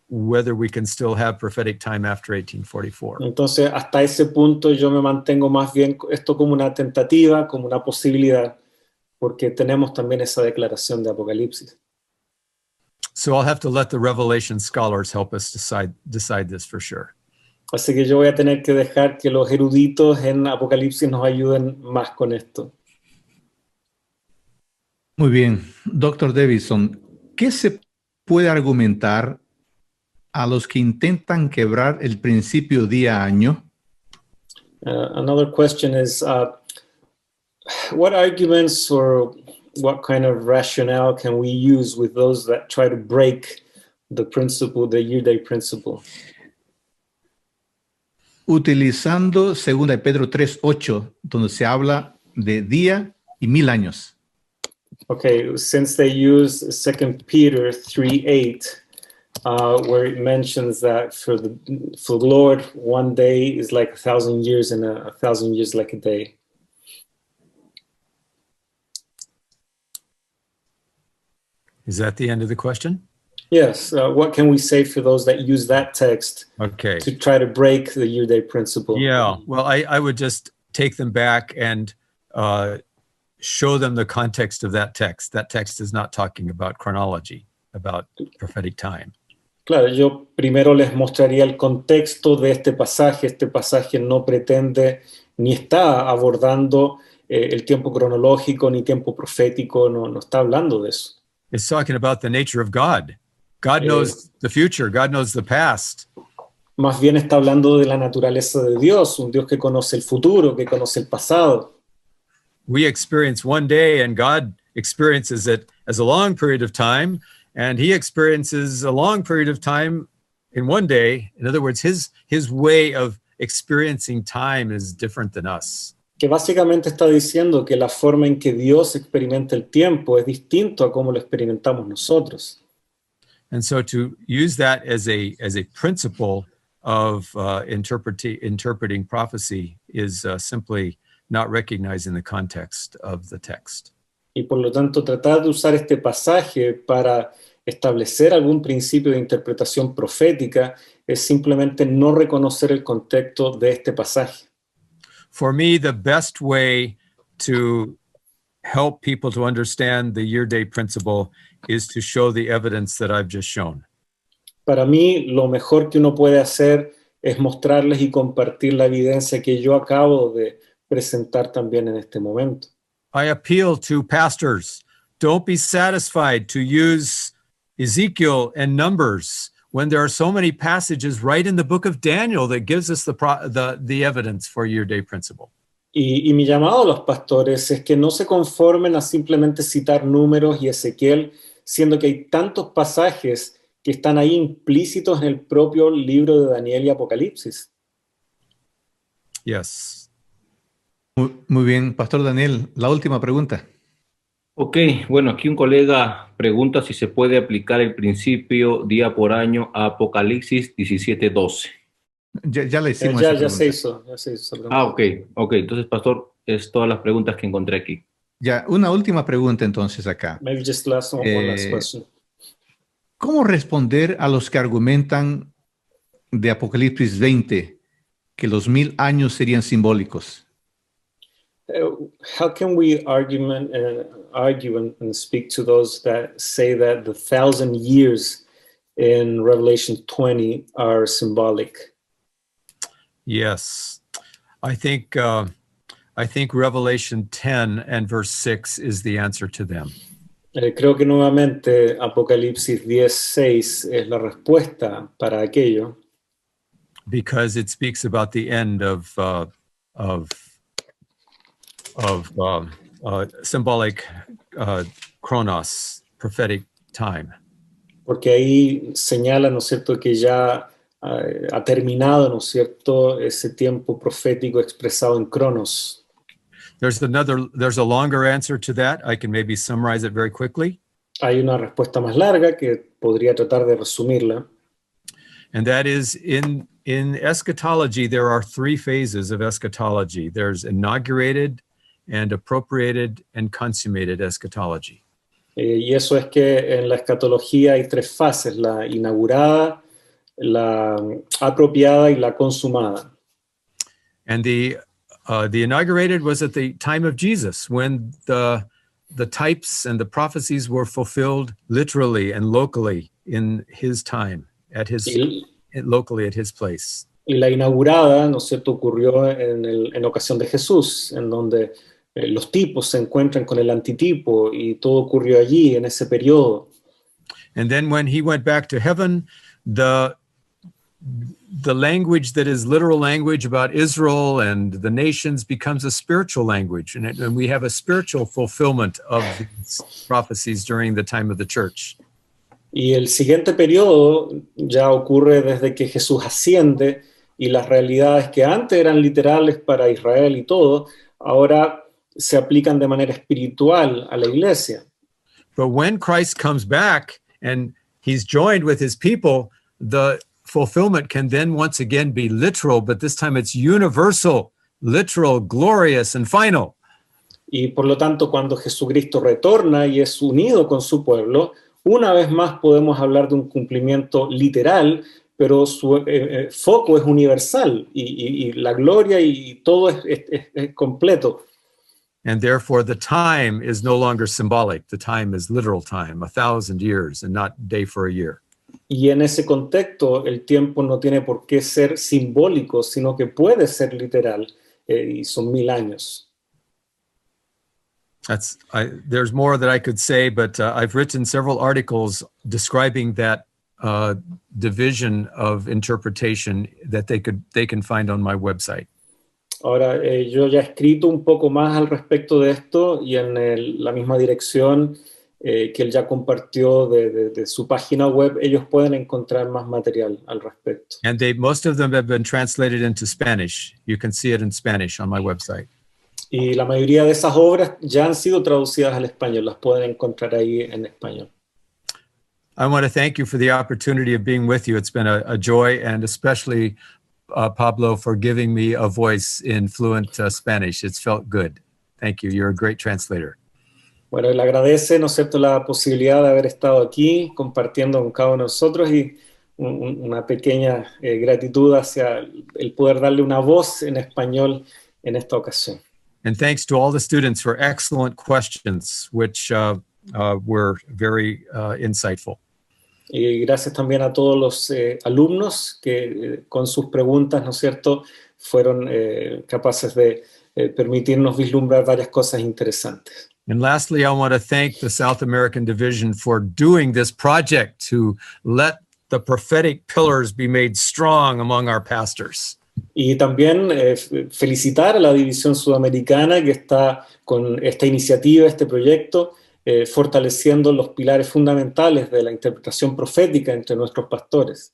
whether we can still have prophetic time after 1844. Entonces, hasta ese punto yo me mantengo más bien esto como una tentativa, como una posibilidad, porque tenemos también esa declaración de Apocalipsis. So I'll have to let the Revelation scholars help us decide this for sure. Así que yo voy a tener que dejar que los eruditos en Apocalipsis nos ayuden más con esto. Muy bien. Dr. Davidson, ¿qué se puede argumentar a los que intentan quebrar el principio día-año? Another question is, what arguments or what kind of rationale can we use with those that try to break the principle, the year-day principle? Utilizando 2 Pedro 3:8, donde se habla de día y 1000 años. Okay, since they use 2 Peter 3:8, where it mentions that for the Lord, one day is like 1,000 years and a 1,000 years like a day. Is that the end of the question? Yes. What can we say for those that use that text Okay. to try to break the year-day principle? Yeah, well, I would just take them back and show them the context of that text. That text is not talking about chronology, about prophetic time. Claro, yo primero les mostraría el contexto de este pasaje. Este pasaje no pretende ni está abordando el tiempo cronológico ni tiempo profético, no está hablando de eso. It's talking about the nature of God. God knows the future. God knows the past. Más bien está hablando de la naturaleza de Dios, un Dios que conoce el futuro, que conoce el pasado. We experience one day and God experiences it as a long period of time, and he experiences a long period of time in one day. In other words, his way of experiencing time is different than us. Que básicamente está diciendo que la forma en que Dios experimenta el tiempo es distinto a cómo lo experimentamos nosotros. And so to use that as a principle of interpreting prophecy is simply not recognizing the context of the text. Y por lo tanto, tratar de usar este pasaje para establecer algún principio de interpretación profética es simplemente no reconocer el contexto de este pasaje. For me, the best way to help people to understand the year-day principle is to show the evidence that I've just shown. Para mí, lo mejor que uno puede hacer es mostrarles y compartir la evidencia que yo acabo de presentar también en este momento. I appeal to pastors. Don't be satisfied to use Ezekiel and Numbers when there are so many passages right in the book of Daniel that gives us the evidence for year-day principle. Y mi llamado a los pastores es que no se conformen a simplemente citar Números y Ezequiel, siendo que hay tantos pasajes que están ahí implícitos en el propio libro de Daniel y Apocalipsis. Yes. Muy bien, Pastor Daniel, la última pregunta. Ok, bueno, aquí un colega pregunta si se puede aplicar el principio día por año a Apocalipsis 17:12. Ya le hicimos Ya esa se pregunta. hizo esa pregunta. Ah, ok. Entonces, pastor, es todas las preguntas que encontré aquí. Ya, una última pregunta entonces acá. Maybe just one last question. ¿Cómo responder a los que argumentan de Apocalipsis 20 que los 1000 años serían simbólicos? how can we argue and speak to those that say that the 1,000 years in Revelation 20 are symbolic? Yes, I think Revelation 10 and verse 6 is the answer to them. Creo que nuevamente Apocalipsis 10:6 es la respuesta para aquello. Because it speaks about the end of symbolic chronos, prophetic time. Porque ahí señala, ¿no es cierto?, que ya ha terminado, ¿no es cierto?, ese tiempo profético expresado en Cronos. There's a longer answer to that. I can maybe summarize it very quickly. Hay una respuesta más larga que podría tratar de resumirla. And that is in eschatology, there are three phases of eschatology. There's inaugurated and appropriated and consummated eschatology. Y eso es que en la escatología hay tres fases: la inaugurada, la apropiada y la consumada. And the inaugurated was at the time of Jesus, when the types and the prophecies were fulfilled literally and locally in his time, locally at his place. Y la inaugurada, ¿no es cierto?, ocurrió en ocasión de Jesús, en donde los tipos se encuentran con el antitipo y todo ocurrió allí, en ese periodo. And then when he went back to heaven, the language that is literal language about Israel and the nations becomes a spiritual language. And we have a spiritual fulfillment of these prophecies during the time of the church. Y el siguiente periodo ya ocurre desde que Jesús asciende, y las realidades que antes eran literales para Israel y todo, ahora se aplican de manera espiritual a la iglesia. But when Christ comes back and he's joined with his people, the fulfillment can then once again be literal, but this time it's universal, literal, glorious, and final. Y por lo tanto, cuando Jesucristo retorna y es unido con su pueblo, una vez más podemos hablar de un cumplimiento literal, pero su foco es universal, y la gloria y todo es completo. And therefore the time is no longer symbolic. The time is literal time, 1,000 years, and not day for a year. Y en ese contexto, el tiempo no tiene por qué ser simbólico, sino que puede ser literal, y son 1,000 años. There's more that I could say, but I've written several articles describing that division of interpretation that they can find on my website. Ahora, yo ya he escrito un poco más al respecto de esto, y en la misma dirección que él ya compartió de su página web, ellos pueden encontrar más material al respecto. And most of them have been translated into Spanish. You can see it in Spanish on my website. Y la mayoría de esas obras ya han sido traducidas al español, las pueden encontrar ahí en español. I want to thank you for the opportunity of being with you. It's been a joy, and especially Pablo, for giving me a voice in fluent Spanish. It's felt good. Thank you. You're a great translator. Bueno, le agradece, ¿no es cierto?, la posibilidad de haber estado aquí compartiendo con cada uno de nosotros, y una pequeña gratitud hacia el poder darle una voz en español en esta ocasión. And thanks to all the students for excellent questions, which were very insightful. Y gracias también a todos los alumnos que con sus preguntas, ¿no es cierto?, fueron capaces de permitirnos vislumbrar varias cosas interesantes. And lastly, I want to thank the South American Division for doing this project to let the prophetic pillars be made strong among our pastors. Y también felicitar a la División Sudamericana, que está con esta iniciativa, este proyecto, fortaleciendo los pilares fundamentales de la interpretación profética entre nuestros pastores.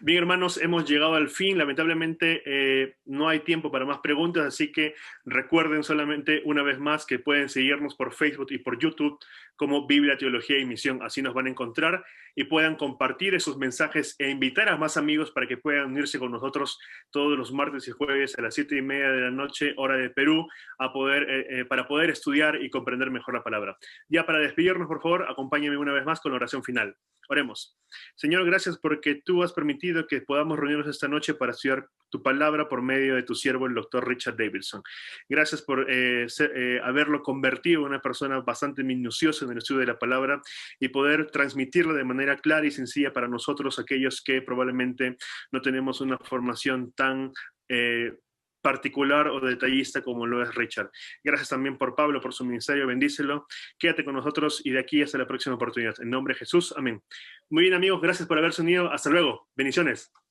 Bien, hermanos, hemos llegado al fin. Lamentablemente no hay tiempo para más preguntas, así que recuerden solamente una vez más que pueden seguirnos por Facebook y por YouTube como Biblia, Teología y Misión. Así nos van a encontrar y puedan compartir esos mensajes e invitar a más amigos para que puedan unirse con nosotros todos los martes y jueves a las 7:30 de la noche, hora de Perú, para poder estudiar y comprender mejor la palabra. Ya para despedirnos, por favor, acompáñenme una vez más con la oración final. Oremos. Señor, gracias porque tú has permitido que podamos reunirnos esta noche para estudiar tu palabra por medio de tu siervo, el doctor Richard Davidson. Gracias por haberlo convertido en una persona bastante minuciosa en el estudio de la palabra y poder transmitirla de manera clara y sencilla para nosotros, aquellos que probablemente no tenemos una formación tan particular o detallista como lo es Richard. Gracias también por Pablo, por su ministerio, bendícelo. Quédate con nosotros y de aquí hasta la próxima oportunidad. En nombre de Jesús, amén. Muy bien, amigos, gracias por haberse unido. Hasta luego. Bendiciones.